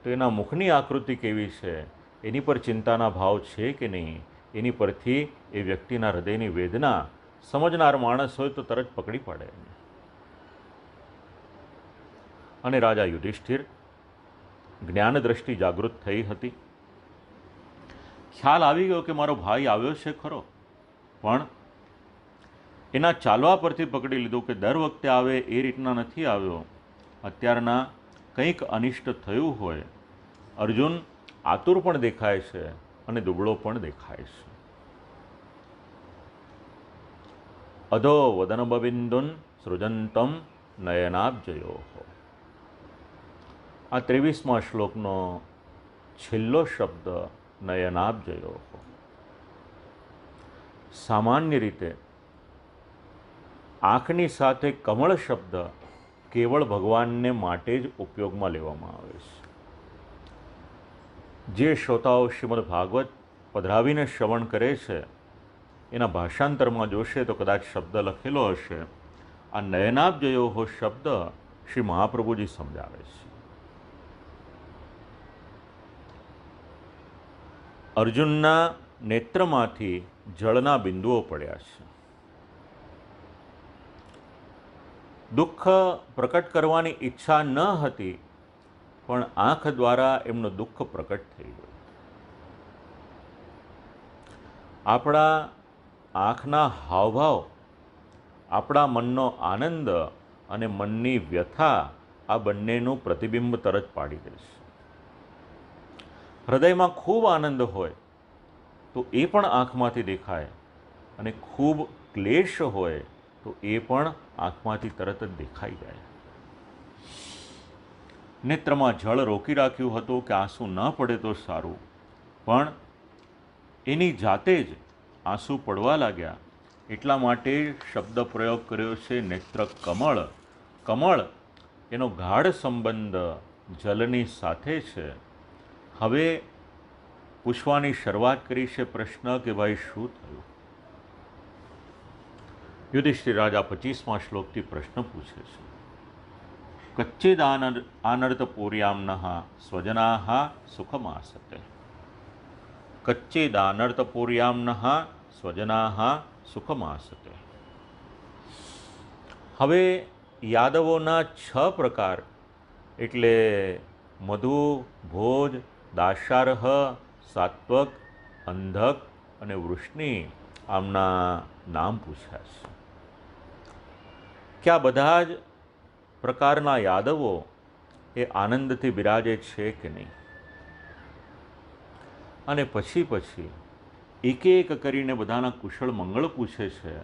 A: તો એના મુખની આકૃતિ કેવી છે, એની પર ચિંતાના ભાવ છે કે નહીં, એની પરથી એ વ્યક્તિના હૃદયની વેદના સમજનાર માણસ હોય તો તરત પકડી પાડે. અને રાજા યુધિષ્ઠિર જ્ઞાન દ્રષ્ટિ જાગૃત થઈ હતી. ખ્યાલ આવી ગયો કે મારો ભાઈ આવ્યો છે ખરો, પણ એના ચાલવા પરથી પકડી લીધું કે દર વખતે આવે એ રીતના નથી આવ્યો. અત્યારના કંઈક અનિષ્ટ થયું હોય. અર્જુન આતુર પણ દેખાય છે અને દુબળો પણ દેખાય છે. અધો વદનબિંદુન સૃજંતમ નયનાબ્જયો. આ 23મા શ્લોકનો છેલ્લો શબ્દ નયનાબ્જયો. સામાન્ય રીતે આંખની સાથે કમળ શબ્દ કેવળ ભગવાનને માટે જ ઉપયોગમાં લેવામાં આવે છે. જે શ્રોતાઓ શ્રીમદ ભાગવત પધરાવીને શ્રવણ કરે છે એના ભાષાંતરમાં જોશે તો કદાચ શબ્દ લખેલો હશે, આ નયનાબ્જયો શબ્દ શ્રી મહાપ્રભુજી સમજાવે છે. અર્જુનના નેત્રમાંથી જળના બિંદુઓ પડ્યા છે. દુઃખ પ્રકટ કરવાની ઈચ્છા ન હતી, પણ આંખ દ્વારા એમનું દુઃખ પ્રકટ થઈ ગયું. આપણા આંખના હાવભાવ આપણા મનનો આનંદ અને મનની વ્યથા આ બંનેનું પ્રતિબિંબ તરત પાડી દેશે. હૃદયમાં ખૂબ આનંદ હોય તો એ પણ આંખમાંથી દેખાય, અને ખૂબ ક્લેશ હોય તો એ પણ આંખમાંથી તરત જ દેખાઈ જાય. નેત્રમાં જળ રોકી રાખ્યું હતું કે આંસુ ન પડે તો સારું, પણ એની જાતે જ આંસુ પડવા લાગ્યા. એટલા માટે શબ્દ પ્રયોગ કર્યો છે નેત્ર કમળ. કમળ એનો ગાઢ સંબંધ જલની સાથે છે. હવે પૂછવાની શરૂઆત કરી છે પ્રશ્ન કે ભાઈ શું થયું? યુધિષ્ઠિર રાજા 25મા શ્લોકથી પ્રશ્ન પૂછે છે. કચ્ચિદ આનર્તપૂર્યામ્નઃ સ્વજનાઃ સુખમાસતે. કચ્ચિદાનર્તપૂર્યામ્નઃ સ્વજનાઃ સુખમાસતે. હવે યાદવોના 6 પ્રકાર એટલે મધુ, ભોજ, દાશાર્હ, સાત્વક, અંધક અને વૃષ્ણિ આમના નામ પૂછ્યા છે. કે આ બધા જ પ્રકારના યાદવો એ આનંદથી બિરાજે છે કે નહીં? અને પછી એક એક કરીને બધાના કુશળ મંગળ પૂછે છે.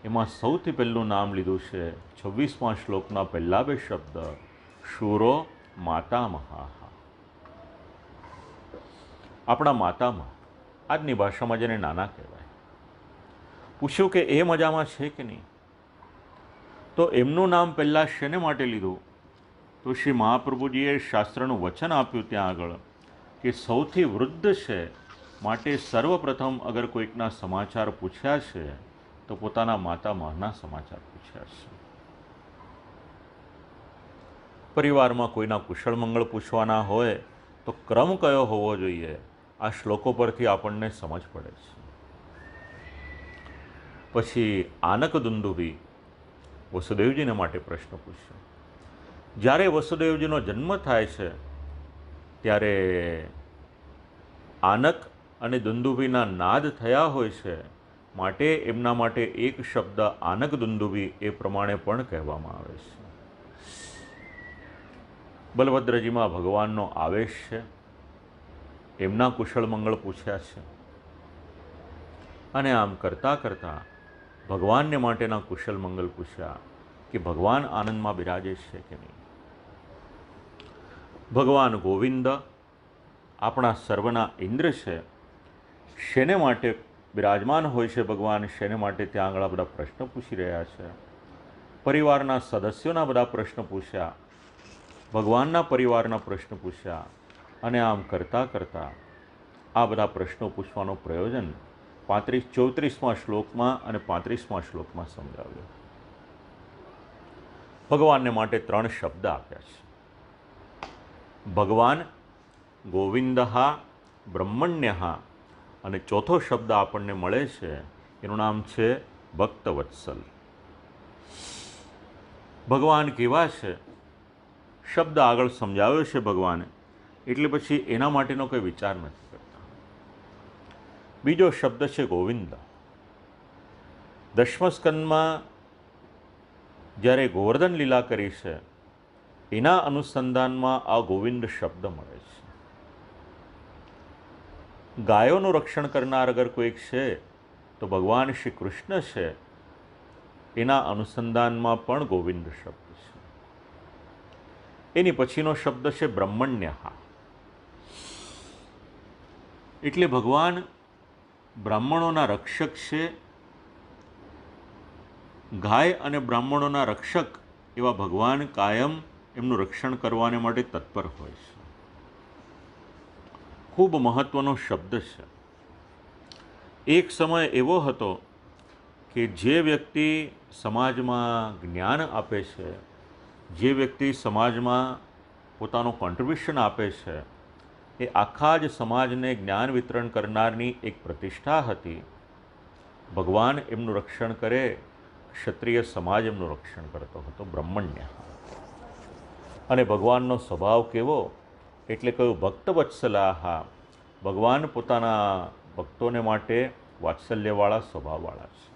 A: એમાં સૌથી પહેલું નામ લીધું છે 26મા શ્લોકના પહેલા 2 શબ્દ શૂરો માતામહા. આપણા માતામાં, આજની ભાષામાં જેને નાના કહેવાય, પૂછ્યું કે એ મજામાં છે કે નહીં? તો એમનું નામ પહેલાં શેને માટે લીધું? તો શ્રી મહાપ્રભુજીએ શાસ્ત્રનું વચન આપ્યું ત્યાં આગળ કે સૌથી વૃદ્ધ છે, માટે સર્વપ્રથમ અગર કોઈકના સમાચાર પૂછ્યા છે તો પોતાના માતામહના સમાચાર પૂછ્યા છે. પરિવારમાં કોઈના કુશળ મંગળ પૂછવાના હોય તો ક્રમ કયો હોવો જોઈએ? આ શ્લોકો પરથી આપણને સમજ પડે છે. પછી આનક દુંદુભી વસુદેવજીને માટે પ્રશ્ન પૂછ્યો. જ્યારે વસુદેવજીનો જન્મ થાય છે ત્યારે આનક અને દુંદુભીના નાદ થયા હોય છે, માટે એમના માટે એક શબ્દ આનક દુંદુભી એ પ્રમાણે પણ કહેવામાં આવે છે. બલભદ્રજીમાં ભગવાનનો આવેશ છે, એમના કુશળ મંગળ પૂછ્યા છે. અને આમ કરતાં કરતાં ભગવાનને માટેના કુશળ મંગળ પૂછ્યા કે ભગવાન આનંદમાં બિરાજે છે કે નહીં. ભગવાન ગોવિંદ આપણા સર્વના ઇન્દ્ર છે. શેને માટે બિરાજમાન હોય છે ભગવાન? શેને માટે ત્યાં આગળ બધા પ્રશ્ન પૂછી રહ્યા છે? પરિવારના સદસ્યોના બધા પ્રશ્ન પૂછ્યા, ભગવાનના પરિવારના પ્રશ્ન પૂછ્યા. અને આમ કરતાં કરતાં આ બધા પ્રશ્નો પૂછવાનું પ્રયોજન 34મા શ્લોકમાં અને 35મા શ્લોકમાં સમજાવ્યું. ભગવાનને માટે 3 શબ્દ આપ્યા છે. ભગવાન, ગોવિંદ, બ્રહ્મણ્ય, અને ચોથો શબ્દ આપણને મળે છે એનું નામ છે ભક્તવત્સલ. ભગવાન કેવા છે? શબ્દ આગળ સમજાવ્યો છે ભગવાને, એટલે પછી એના માટેનો કોઈ વિચાર નથી કરતા. બીજો શબ્દ છે ગોવિંદ. 10મ સ્કંદમાં જ્યારે ગોવર્ધન લીલા કરી છે એના અનુસંધાનમાં આ ગોવિંદ શબ્દ મળે છે. ગાયોનું રક્ષણ કરનાર અગર કોઈક છે તો ભગવાન શ્રી કૃષ્ણ છે. એના અનુસંધાનમાં પણ ગોવિંદ શબ્દ છે. એની પછીનો શબ્દ છે બ્રહ્મણ્ય. એટલે ભગવાન બ્રાહ્મણોના રક્ષક છે. ગાય અને બ્રાહ્મણોના રક્ષક એવા ભગવાન કાયમ એમનું રક્ષણ કરવાને માટે તત્પર હોય છે. ખૂબ મહત્ત્વનો શબ્દ છે. એક સમય એવો હતો કે જે વ્યક્તિ સમાજમાં જ્ઞાન આપે છે, જે વ્યક્તિ સમાજમાં પોતાનું કોન્ટ્રીબ્યુશન આપે છે, એ આખા જ સમાજને જ્ઞાન વિતરણ કરનારની એક પ્રતિષ્ઠા હતી. ભગવાન એમનું રક્ષણ કરે, ક્ષત્રિય સમાજ એમનું રક્ષણ કરતો હતો, બ્રહ્મણ્ય. અને ભગવાનનો સ્વભાવ કેવો? એટલે કહ્યું ભક્તવત્સલાહા. ભગવાન પોતાના ભક્તોને માટે વાત્સલ્યવાળા સ્વભાવવાળા છે.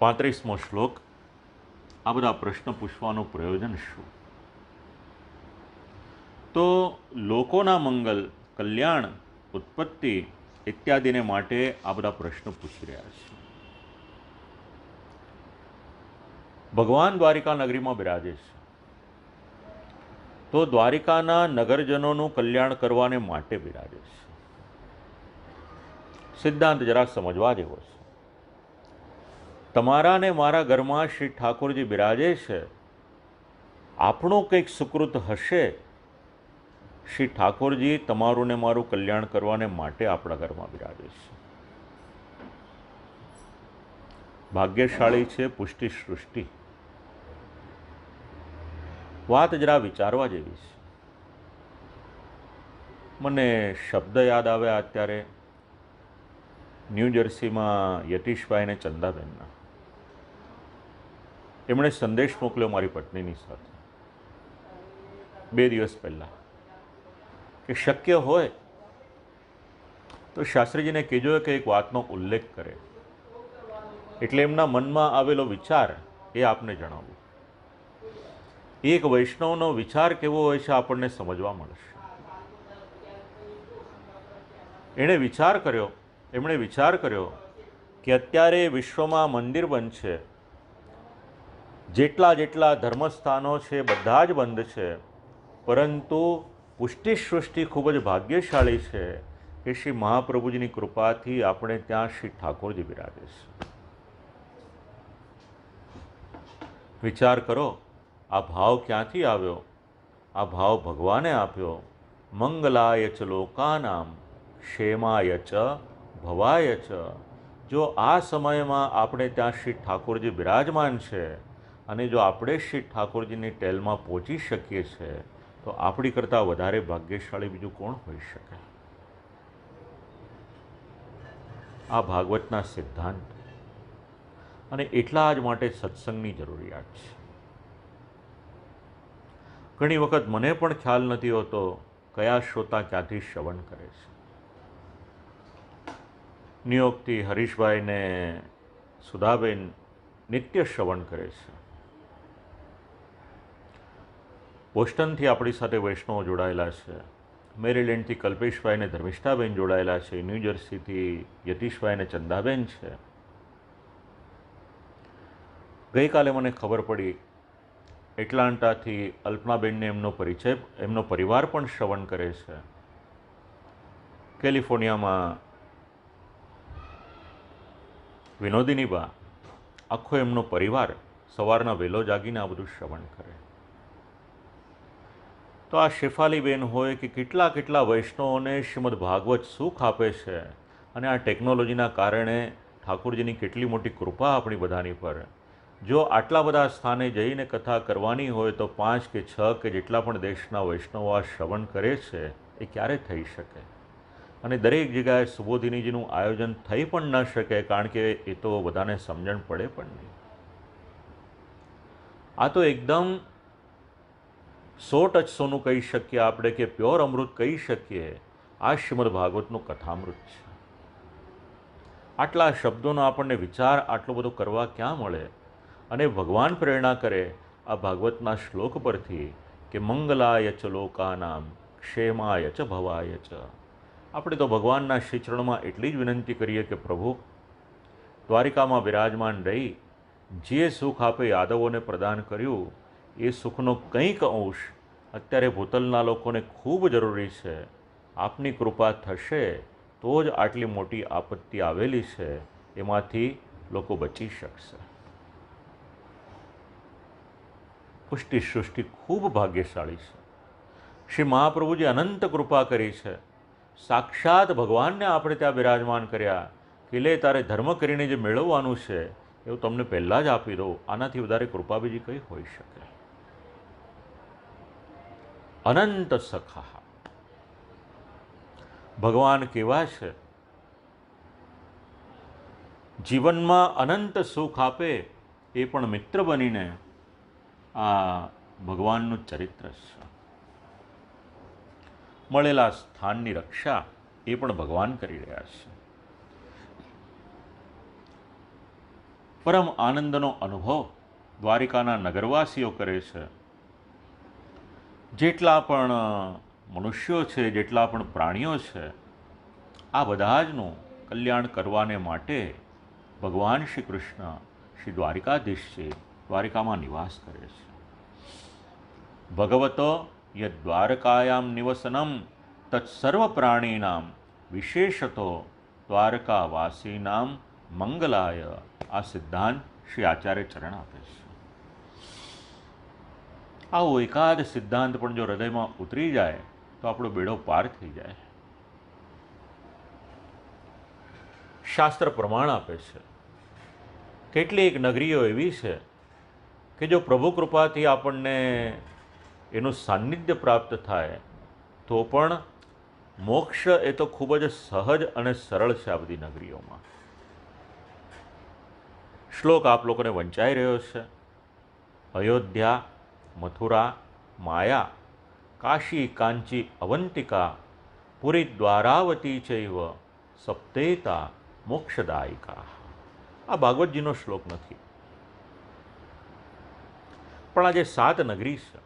A: 35મો શ્લોક. આ બધા પ્રશ્ન પૂછવાનું પ્રયોજન શું? તો લોકોના મંગલ, કલ્યાણ, ઉત્પત્તિ ઇત્યાદિને માટે આ બધા પ્રશ્નો પૂછી રહ્યા છે. ભગવાન દ્વારિકા નગરીમાં બિરાજે છે, તો દ્વારિકાના નગરજનોનું કલ્યાણ કરવાને માટે બિરાજે છે. સિદ્ધાંત જરા સમજવા જેવો છે. તમારા ને મારા ઘરમાં શ્રી ઠાકોરજી બિરાજે છે. આપણું કંઈક સુકૃત હશે. શ્રી ઠાકોરજી તમારું ને મારું કલ્યાણ કરવાને માટે આપણા ઘરમાં બિરાજે છે. ભાગ્યશાળી છે પુષ્ટિ સૃષ્ટિ. વાત જરા વિચારવા જેવી છે. મને શબ્દ યાદ આવ્યા અત્યારે ન્યૂ જર્સીમાં યતીશભાઈ અને ચંદાબેનના. એમણે સંદેશ મોકલ્યો મારી પત્નીની સાથે 2 દિવસ પહેલાં કે શક્ય હોય તો શાસ્ત્રીજીને કહેજો કે એક વાતનો ઉલ્લેખ કરે. એટલે એમના મનમાં આવેલો વિચાર એ આપને જણાવું. એક વૈષ્ણવનો વિચાર કેવો હોય છે આપણને સમજવા મળશે. એમણે વિચાર કર્યો કે અત્યારે વિશ્વમાં મંદિર બંધ છે, જેટલા ધર્મસ્થાનો છે બધા જ બંધ છે, પરંતુ પુષ્ટિ સૃષ્ટિ ખૂબ જ ભાગ્યશાળી છે કે શ્રી મહાપ્રભુજીની કૃપાથી આપણે ત્યાં શ્રી ઠાકોરજી બિરાજે છે. વિચાર કરો, આ ભાવ ક્યાંથી આવ્યો? આ ભાવ ભગવાને આપ્યો. મંગલાય ચ લોકાનામ ક્ષેમાય ચ ભવાય ચ. જો આ સમયમાં આપણે ત્યાં શ્રી ઠાકોરજી બિરાજમાન છે અને જો આપણે શ્રી ઠાકોરજીની ટેલમાં પહોંચી શકીએ છીએ તો આપણી કરતાં વધારે ભાગ્યશાળી બીજું કોણ હોઈ શકે? આ ભાગવતના સિદ્ધાંત. અને એટલા જ માટે સત્સંગની જરૂરિયાત છે. ઘણી વખત મને પણ ખ્યાલ નથી હોતો કયા શ્રોતા ક્યાંથી શ્રવણ કરે છે. ન્યુયોર્કથી હરીશભાઈ ને સુધાબેન નિત્ય શ્રવણ કરે છે. બોસ્ટનથી આપણી સાથે વૈષ્ણવો જોડાયેલા છે. મેરીલેન્ડથી કલ્પેશભાઈ ને ધર્મિષ્ઠાબેન જોડાયેલા છે. ન્યૂ જર્સીથી યતીશભાઈ ને ચંદાબેન છે. ગઈકાલે મને ખબર પડી એટલાન્ટાથી અલ્પનાબેનને એમનો પરિવાર પણ શ્રવણ કરે છે. કેલિફોર્નિયામાં વિનોદિનીબા, આખો એમનો પરિવાર સવારના વહેલો જાગીને આ બધું શ્રવણ કરે. તો આ શેફાલીબેન હોય કે કેટલા વૈષ્ણવોને શ્રીમદ ભાગવત સુખ આપે છે. અને આ ટેકનોલોજીના કારણે ઠાકોરજીની કેટલી મોટી કૃપા આપણી બધાની પર. જો આટલા બધા સ્થાને જઈને કથા કરવાની હોય તો 5 કે 6 કે જેટલા પણ દેશના વૈષ્ણવો આ શ્રવણ કરે છે એ ક્યારે થઈ શકે? અને દરેક જગ્યાએ સુબોધિનીજીનું આયોજન થઈ પણ ન શકે, કારણ કે એ તો બધાને સમજણ પડે પણ નહીં. આ તો એકદમ 100% સોનું કહી શકીએ આપણે, કે પ્યોર અમૃત કહી શકીએ. આ શ્રીમદ ભાગવતનું કથામૃત છે. આટલા શબ્દોનો આપણને વિચાર આટલો બધો કરવા ક્યાં મળે? અને ભગવાન પ્રેરણા કરે આ ભાગવતના શ્લોક પરથી કે મંગલાય ચ લોકાનામ ક્ષેમાય ચ ભવાય ચ. આપણે તો ભગવાનના શ્રી ચરણોમાં એટલી જ વિનંતી કરીએ કે પ્રભુ, દ્વારિકામાં બિરાજમાન રહી જે સુખ આપે યાદવોને પ્રદાન કર્યું એ સુખનો કંઈક અંશ અત્યારે ભૂતલના લોકોને ખૂબ જરૂરી છે. આપની કૃપા થશે તો જ આટલી મોટી આપત્તિ આવેલી છે એમાંથી લોકો બચી શકશે. પુષ્ટિ સૃષ્ટિ ખૂબ ભાગ્યશાળી છે. શ્રી મહાપ્રભુજી અનંત કૃપા કરી છે. સાક્ષાત ભગવાનને આપણે ત્યાં બિરાજમાન કર્યા કે લે તારે ધર્મ કરીને જે મેળવવાનું છે એવું તમને પહેલાં જ આપી દઉં. આનાથી વધારે કૃપા બીજી કઈ હોઈ શકે? અનંત સખા. ભગવાન કેવા છે? જીવનમાં અનંત સુખ આપે એ પણ મિત્ર બનીને. આ ભગવાનનું ચરિત્ર છે. મળેલા સ્થાનની રક્ષા એ પણ ભગવાન કરી રહ્યા છે. પરમ આનંદનો અનુભવ દ્વારિકાના નગરવાસીઓ કરે છે. જેટલા પણ મનુષ્યો છે, જેટલા પણ પ્રાણીઓ છે, આ બધા જનું કલ્યાણ કરવાને માટે ભગવાન શ્રી કૃષ્ણ શ્રી દ્વારિકાધીશ છે દ્વારિકામાં નિવાસ કરે છે. ભગવતો યદ દ્વારકાયામ નિવસનમ તત્સર્વ પ્રાણીનામ વિશેષતો દ્વારકાવાસીનામ મંગલાય. આ સિદ્ધાંત શ્રી આચાર્ય ચરણ આપે છે. આવો એકાદ સિદ્ધાંત પણ જો હૃદયમાં ઉતરી જાય તો આપણો બેડો પાર થઈ જાય. શાસ્ત્ર પ્રમાણ આપે છે. કેટલીક નગરીઓ એવી છે કે જો પ્રભુ કૃપાથી આપણને એનું સાનિધ્ય પ્રાપ્ત થાય તો પણ મોક્ષ એ તો ખૂબ જ સહજ અને સરળ છે આ બધી નગરીઓમાં. શ્લોક આપ લોકોને વંચાઈ રહ્યો છે. અયોધ્યા, મથુરા, માયા, કાશી, કાંચી, અવંતિકા, પુરી, દ્વારાવતી ચૈવ સપ્તેતા મોક્ષદાયિકા. આ ભાગવતજીનો શ્લોક નથી, પણ આ જે 7 નગરી છે.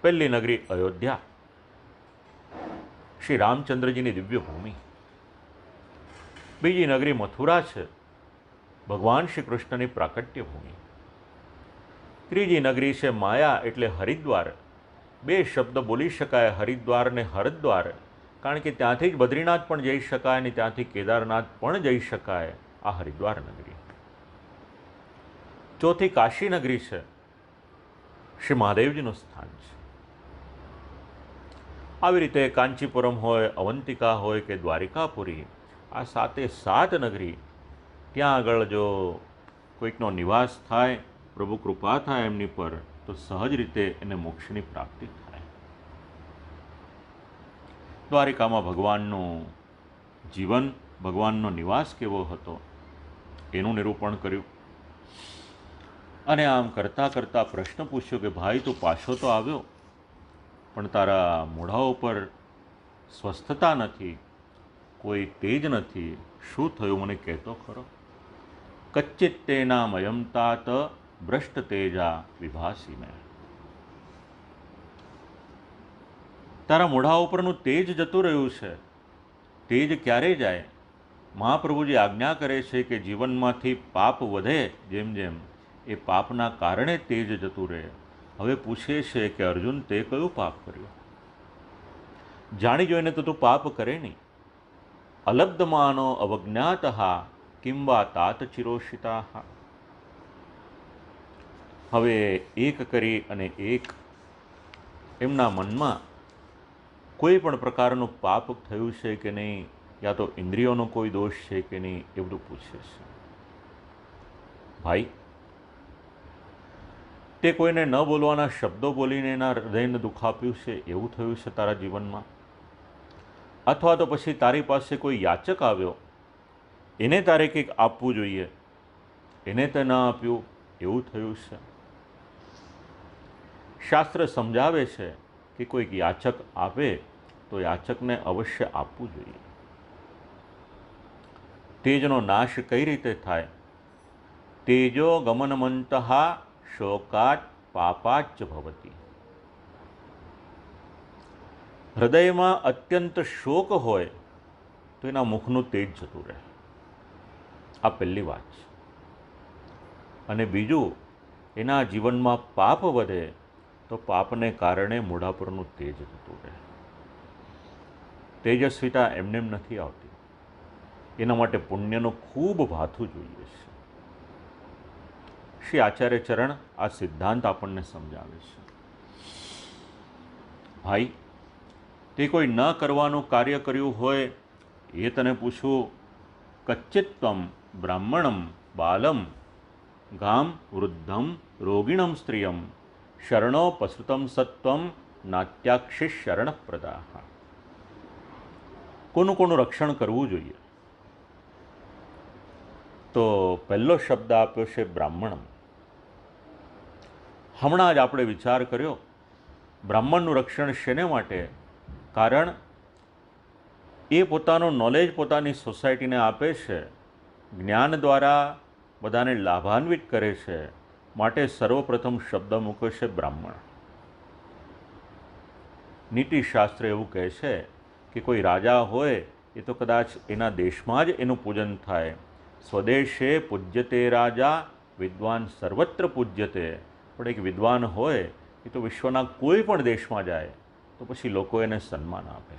A: પહેલી નગરી અયોધ્યા, શ્રી રામચંદ્રજીની દિવ્ય ભૂમિ. બીજી નગરી મથુરા છે, ભગવાન શ્રી કૃષ્ણની પ્રાકટ્ય ભૂમિ. ત્રીજી નગરી છે માયા એટલે હરિદ્વાર. 2 શબ્દ બોલી શકાય, હરિદ્વાર ને હરદ્વાર, કારણ કે ત્યાંથી જ બદ્રીનાથ પણ જઈ શકાય અને ત્યાંથી કેદારનાથ પણ જઈ શકાય. આ હરિદ્વાર નગરી. ચોથી કાશી નગરી છે, શ્રી મહાદેવજીનું સ્થાન છે. આવી રીતે કાંચીપુરમ હોય, અવંતિકા હોય કે દ્વારિકાપુરી, આ 7 નગરી, ત્યાં આગળ જો કોઈકનો નિવાસ થાય, પ્રભુ કૃપા થાય એમની પર, તો સહજ રીતે એને મોક્ષની પ્રાપ્તિ થાય. દ્વારિકામાં ભગવાનનું જીવન, ભગવાનનો નિવાસ કેવો હતો એનું નિરૂપણ કર્યું. અને આમ કરતાં કરતાં પ્રશ્ન પૂછ્યો કે ભાઈ તું પાછો તો આવ્યો, પણ તારા મોઢા ઉપર સ્વસ્થતા નથી, કોઈ તેજ નથી, શું થયું મને કહેતો ખરો? કચ્ચિત તેના મયમ તાત ભ્રષ્ટ તેજા વિભાસીને. તારા મોઢા ઉપરનું તેજ જતું રહ્યું છે. તેજ ક્યારે જાય? મહાપ્રભુજી આજ્ઞા કરે છે કે જીવનમાંથી પાપ વધે જેમ જેમ, એ પાપના કારણે તેજ જતું રહે. હવે પૂછે છે કે અર્જુન તે કયું પાપ કર્યું? જાણી જોઈને તો તું પાપ કરે નહીં. અલબ્ધમાનો અવજ્ઞાત કિંવા તાત ચિરોષિતા. હવે એક કરી અને એક એમના મનમાં કોઈ પણ પ્રકારનું પાપ થયું છે કે નહીં, યા તો ઇન્દ્રિયોનો કોઈ દોષ છે કે નહીં, એ બધું પૂછે છે. ભાઈ, તે કોઈને ન બોલવાના શબ્દો બોલીને એના હૃદયને દુઃખ આપ્યું છે, એવું થયું છે તારા જીવનમાં? અથવા તો પછી તારી પાસે કોઈ યાચક આવ્યો, એને તારે કંઈક આપવું જોઈએ, એને તે ન આપ્યું, એવું થયું છે? શાસ્ત્ર સમજાવે છે કે કોઈક યાચક આપે તો યાચકને અવશ્ય આપવું જોઈએ. તેજનો નાશ કઈ રીતે થાય? તેજો ગમનમંત શોકાત પાપાચ ભવતી. હૃદયમાં અત્યંત શોક હોય તો એના મુખનું તેજ જતું રહે. આ પહેલી વાત છે. અને બીજું, એના જીવનમાં પાપ વધે તો પાપને કારણે મોઢા પરનું તેજ જતું રહે. તેજસ્વીતા એમનેમ નથી આવતી, એના માટે પુણ્યનું ખૂબ ભાથું જોઈએ છે. શ્રી આચાર્ય ચરણ આ સિદ્ધાંત આપણને સમજાવે છે. ભાઈ, તે કોઈ ન કરવાનું કાર્ય કર્યું હોય એ તને પૂછું. કચ્ચિત્વમ બ્રાહ્મણમ બાલમ ગામ વૃદ્ધમ રોગિણમ સ્ત્રિયમ શરણો પસૃતમ સત્વમ નાત્યાક્ષી શરણ પ્રદાહ. કોનું રક્ષણ કરવું જોઈએ? તો પહેલો શબ્દ આપ્યો છે બ્રાહ્મણમ. હમણાં જ આપણે વિચાર કર્યો, બ્રાહ્મણનું રક્ષણ શેને માટે? કારણ એ પોતાનું નોલેજ પોતાની સોસાયટીને આપે છે, જ્ઞાન દ્વારા બધાને લાભાન્વિત કરે છે, માટે સર્વપ્રથમ શબ્દ મૂક્યો છે બ્રાહ્મણ. નીતિશાસ્ત્ર એવું કહે છે કે કોઈ રાજા હોય એ તો કદાચ એના દેશમાં જ એનું પૂજન થાય. સ્વદેશે પૂજ્યતે રાજા વિદ્વાન સર્વત્ર પૂજ્યતે. પણ એક વિદ્વાન હોય એ તો વિશ્વના કોઈ પણ દેશમાં જાય તો પછી લોકો એને સન્માન આપે.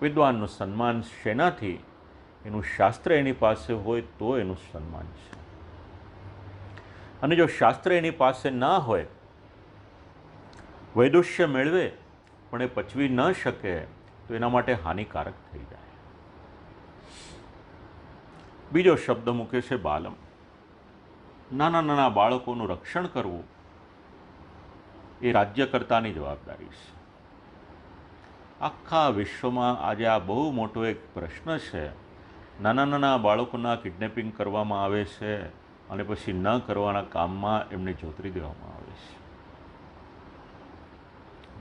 A: વિદ્વાનનું સન્માન શેનાથી? એનું શાસ્ત્ર એની પાસે હોય તો એનું સન્માન છે. અને જો શાસ્ત્ર એની પાસે ના હોય, વૈદુષ્ય મેળવે પણ એ પચવી ન શકે તો એના માટે હાનિકારક થઈ જાય. બીજો શબ્દ મૂકે છે બાલમ. નાના નાના બાળકોનું રક્ષણ કરવું એ રાજ્યકર્તાની જવાબદારી છે. આખા વિશ્વમાં આજે આ બહુ મોટો એક પ્રશ્ન છે. નાના નાના બાળકોના કિડનેપિંગ કરવામાં આવે છે અને પછી ન કરવાના કામમાં એમને જોતરી દેવામાં આવે છે.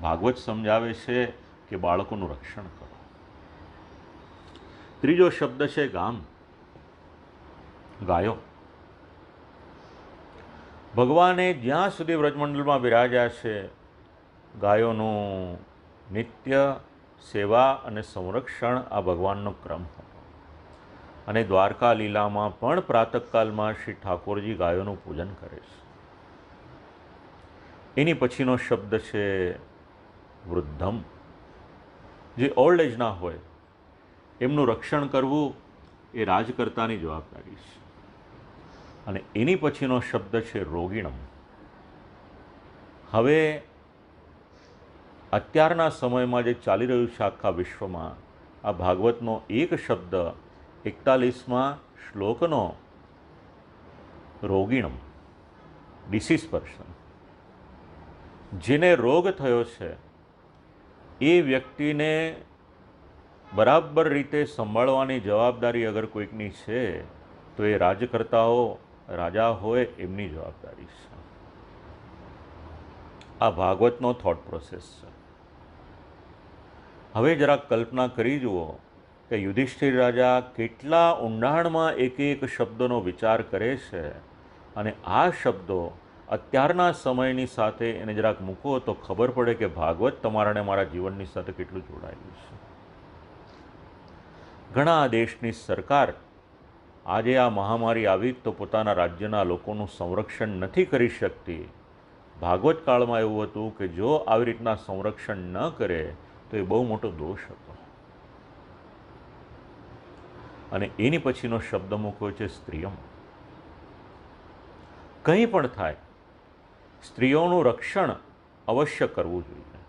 A: ભાગવત સમજાવે છે કે બાળકોનું રક્ષણ કરો. ત્રીજો શબ્દ છે ગામ, ગાયો. ભગવાને જ્યાં સુધી વ્રજમંડળમાં બિરાજ્યા છે, ગાયોનું નિત્ય સેવા અને સંરક્ષણ આ ભગવાનનો ક્રમ હતો. અને દ્વારકા લીલામાં પણ પ્રાતઃકાલમાં શ્રી ઠાકોરજી ગાયોનું પૂજન કરે છે. એની પછીનો શબ્દ છે વૃદ્ધમ. જે ઓલ્ડ એજના હોય એમનું રક્ષણ કરવું એ રાજકર્તાની જવાબદારી છે. અને એની પછીનો શબ્દ છે રોગિણમ. હવે અત્યારના સમયમાં જે ચાલી રહ્યું છે આખા વિશ્વમાં, આ ભાગવતનો એક શબ્દ 41માં શ્લોકનો રોગિણમ, ડિસીઝ પર્સન. જેને રોગ થયો છે એ વ્યક્તિને બરાબર રીતે સંભાળવાની જવાબદારી અગર કોઈકની છે તો એ રાજકર્તાઓ, રાજા હોય એમની જવાબદારી છે. આ ભાગવતનો થોટ પ્રોસેસ છે. હવે જરાક કલ્પના કરી જુઓ કે યુધિષ્ઠિર રાજા કેટલા ઊંડાણમાં એક એક શબ્દનો વિચાર કરે છે. અને આ શબ્દો અત્યારના સમયની સાથે એને જરાક મૂકો તો ખબર પડે કે ભાગવત તમારા ને મારા જીવનની સાથે કેટલું જોડાયેલું છે. ઘણા દેશની સરકાર આજે આ મહામારી આવી તો પોતાના રાજ્યના લોકોનું સંરક્ષણ નથી કરી શકતી. ભાગવત કાળમાં એવું હતું કે જો આવી રીતના સંરક્ષણ ન કરે તો એ બહુ મોટો દોષ હતો. અને એની પછીનો શબ્દ મૂક્યો છે સ્ત્રીયમ. કંઈ પણ થાય, સ્ત્રીઓનું રક્ષણ અવશ્ય કરવું જોઈએ.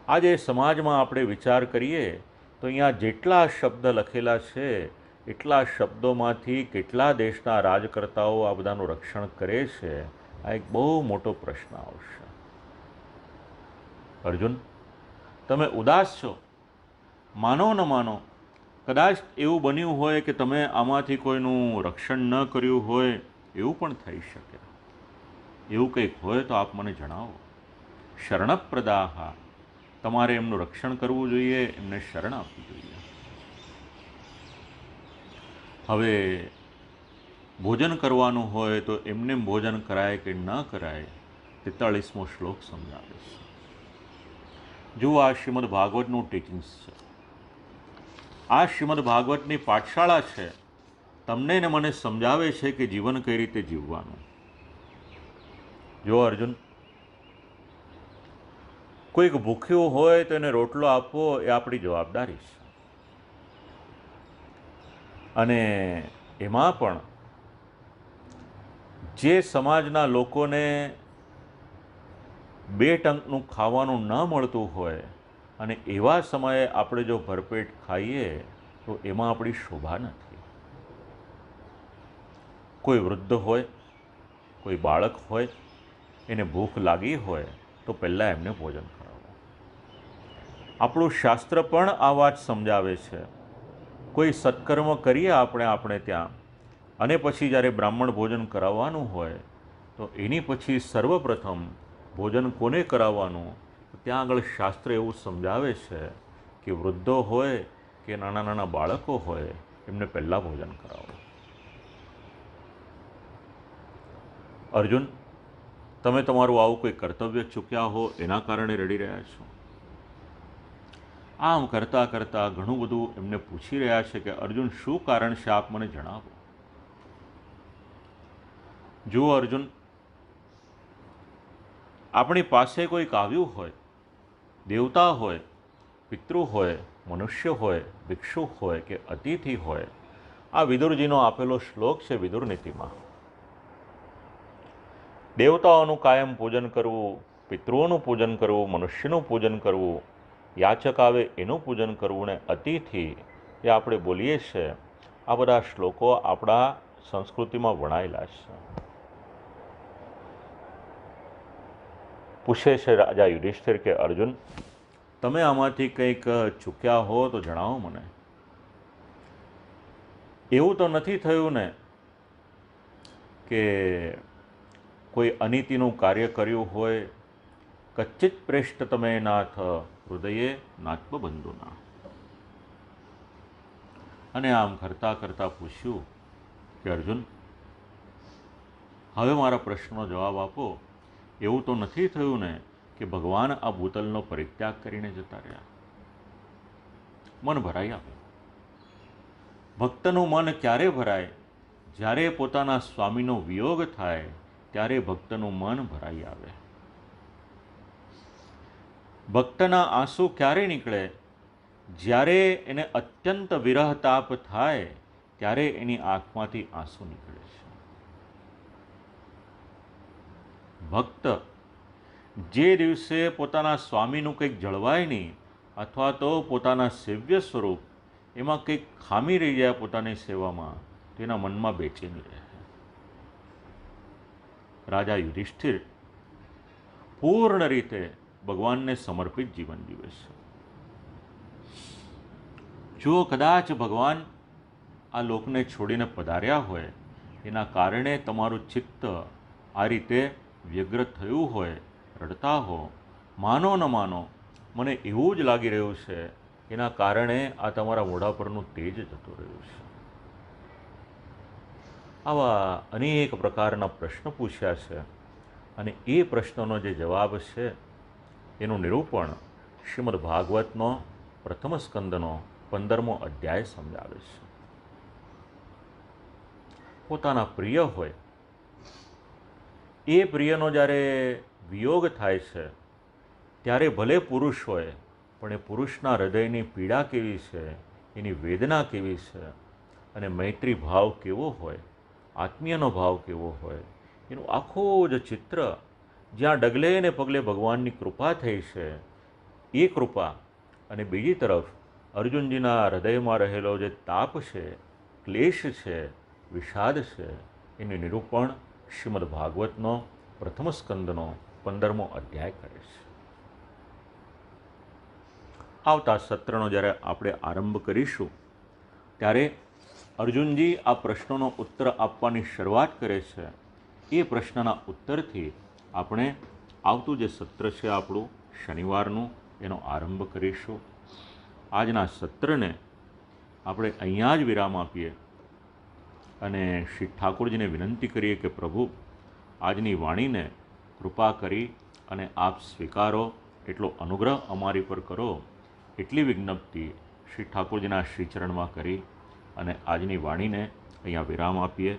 A: આજે સમાજમાં આપણે વિચાર કરીએ તો અહીંયા જેટલા શબ્દ લખેલા છે એટલા શબ્દોમાંથી કેટલા દેશના રાજકર્તાઓ આ બધાનું રક્ષણ કરે છે, આ એક બહુ મોટો પ્રશ્ન આવશે. અર્જુન, તમે ઉદાસ છો, માનો ન માનો, કદાચ એવું બન્યું હોય કે તમે આમાંથી કોઈનું રક્ષણ ન કર્યું હોય, એવું પણ થઈ શકે. એવું કંઈક હોય તો આપ મને જણાવો. શરણપ્રદાહ, તમારે એમનું રક્ષણ કરવું જોઈએ, એમને શરણ આપવી જોઈએ. હવે ભોજન કરવાનું હોય તો એમને ભોજન કરાય કે ન કરાય, 43મો શ્લોક સમજાવે છે. જુઓ, આ શ્રીમદ ભાગવતનું ટીચિંગ્સ છે. આ શ્રીમદ ભાગવતની પાઠશાળા છે. તમને ને મને સમજાવે છે કે જીવન કઈ રીતે જીવવાનું. જો અર્જુન, કોઈક ભૂખ્યું હોય તો એને રોટલો આપવો એ આપણી જવાબદારી છે. અને એમાં પણ જે સમાજના લોકોને 2 ટંકનું ખાવાનું ન મળતું હોય અને એવા સમયે આપણે જો ભરપેટ ખાઈએ તો એમાં આપણી શોભા નથી. કોઈ વૃદ્ધ હોય, કોઈ બાળક હોય, એને ભૂખ લાગી હોય તો પહેલાં એમને ભોજન કરાવો. આપણું શાસ્ત્ર પણ આ વાત સમજાવે છે. કોઈ સત્કર્મ કરીએ આપણે ત્યાં અને પછી જ્યારે બ્રાહ્મણ ભોજન કરાવવાનું હોય તો એની પછી સર્વપ્રથમ ભોજન કોને કરાવવાનું? ત્યાં આગળ શાસ્ત્ર એવું સમજાવે છે કે વૃદ્ધો હોય કે નાના નાના બાળકો હોય એમને પહેલાં ભોજન કરાવો. અર્જુન, તમે તમારું આવું કોઈ કર્તવ્ય ચૂક્યા હો એના કારણે રડી રહ્યા છો? આમ કરતાં કરતાં ઘણું બધું એમને પૂછી રહ્યા છે કે અર્જુન, શું કારણ છે, આપ મને જણાવો. જુઓ અર્જુન, આપણી પાસે કોઈક આવ્યું હોય, દેવતા હોય, પિતૃ હોય, મનુષ્ય હોય, ભિક્ષુ હોય કે અતિથિ હોય, આ વિદુરજીનો આપેલો શ્લોક છે વિદુર નીતિમાં. દેવતાઓનું કાયમ પૂજન કરવું, પિતૃઓનું પૂજન કરવું, મનુષ્યનું પૂજન કરવું, યાચક આવે એનું પૂજન કરવું ને અતિથિ એ આપણે બોલીએ છીએ, આ બધા શ્લોકો આપણા સંસ્કૃતિમાં વણાયેલા છે. પૂછે છે રાજા યુધિષ્ઠિર કે અર્જુન, તમે આમાંથી કંઈક ચૂક્યા હો તો જણાવો મને. એવું તો નથી થયું ને કે કોઈ અનીતિનું કાર્ય કર્યું હોય? કચ્ચિત પ્રેષ્ઠ તમે નાથ હૃદયે નાત્મબંધુના. અને આમ કરતાં કરતાં પૂછ્યું કે અર્જુન, હવે મારા પ્રશ્નનો જવાબ આપો. એવું તો નથી થયું ને કે ભગવાન આ ભૂતલનો પરિત્યાગ કરીને જતા રહ્યા? મન ભરાઈ આવ્યું. ભક્તનું મન ક્યારે ભરાય? જ્યારે પોતાના સ્વામીનો વિયોગ થાય ત્યારે ભક્તનું મન ભરાઈ આવે. ભક્તના આંસુ ક્યારે નીકળે? જ્યારે એને અત્યંત વિરહ તાપ થાય ત્યારે એની આંખમાંથી આંસુ નીકળે છે. ભક્ત જે દિવસે પોતાના સ્વામીનું કંઈક જળવાય નહીં અથવા તો પોતાના સેવ્ય સ્વરૂપ એમાં કંઈક ખામી રહી જાય પોતાની સેવામાં, તેના મનમાં બેચેની રહે. રાજા યુધિષ્ઠિર પૂર્ણ રીતે ભગવાનને સમર્પિત જીવન જીવે છે. જો કદાચ ભગવાન આ લોકને છોડીને પધાર્યા હોય, એના કારણે તમારું ચિત્ત આ રીતે વ્યગ્ર થયું હોય, રડતા હો, માનો ન માનો, મને એવું જ લાગી રહ્યું છે એના કારણે આ તમારા મોઢા પરનું તેજ જતું રહ્યું છે. આવા અનેક પ્રકારના પ્રશ્ન પૂછ્યા છે અને એ પ્રશ્નોનો જે જવાબ છે એનું નિરૂપણ શ્રીમદ ભાગવતનો પ્રથમ સ્કંદનો 15મો અધ્યાય સમજાવે છે. પોતાના પ્રિય હોય એ પ્રિયનો જ્યારે વિયોગ થાય છે ત્યારે ભલે પુરુષ હોય પણ એ પુરુષના હૃદયની પીડા કેવી છે, એની વેદના કેવી છે અને મૈત્રી ભાવ કેવો હોય, આત્મીયનો ભાવ કેવો હોય, એનું આખું જ ચિત્ર જ્યાં ડગલે ને પગલે ભગવાનની કૃપા થઈ છે એ કૃપા અને બીજી તરફ અર્જુનજીના હૃદયમાં રહેલો જે તાપ છે, ક્લેશ છે, વિષાદ છે, એનું નિરૂપણ શ્રીમદ ભાગવતનો પ્રથમ સ્કંદનો 15મો અધ્યાય કરે છે. આવતા સત્રનો જ્યારે આપણે આરંભ કરીશું ત્યારે અર્જુનજી આ પ્રશ્નોનો ઉત્તર આપવાની શરૂઆત કરે છે. એ પ્રશ્નના ઉત્તરથી આપણે આવતું જે સત્ર છે આપણું શનિવારનું, એનો આરંભ કરીશું. આજના સત્રને આપણે અહીંયા જ વિરામ આપીએ અને શ્રી ઠાકોરજીને વિનંતી કરીએ કે પ્રભુ આજની વાણીને કૃપા કરી અને આપ સ્વીકારો, એટલો અનુગ્રહ અમારી પર કરો, એટલી વિજ્ઞપ્તિ શ્રી ઠાકોરજીના શ્રીચરણમાં કરી અને આજની વાણીને અહીંયા વિરામ આપીએ.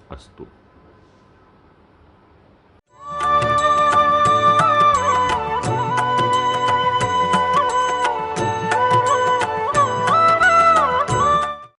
A: અસ્તુ.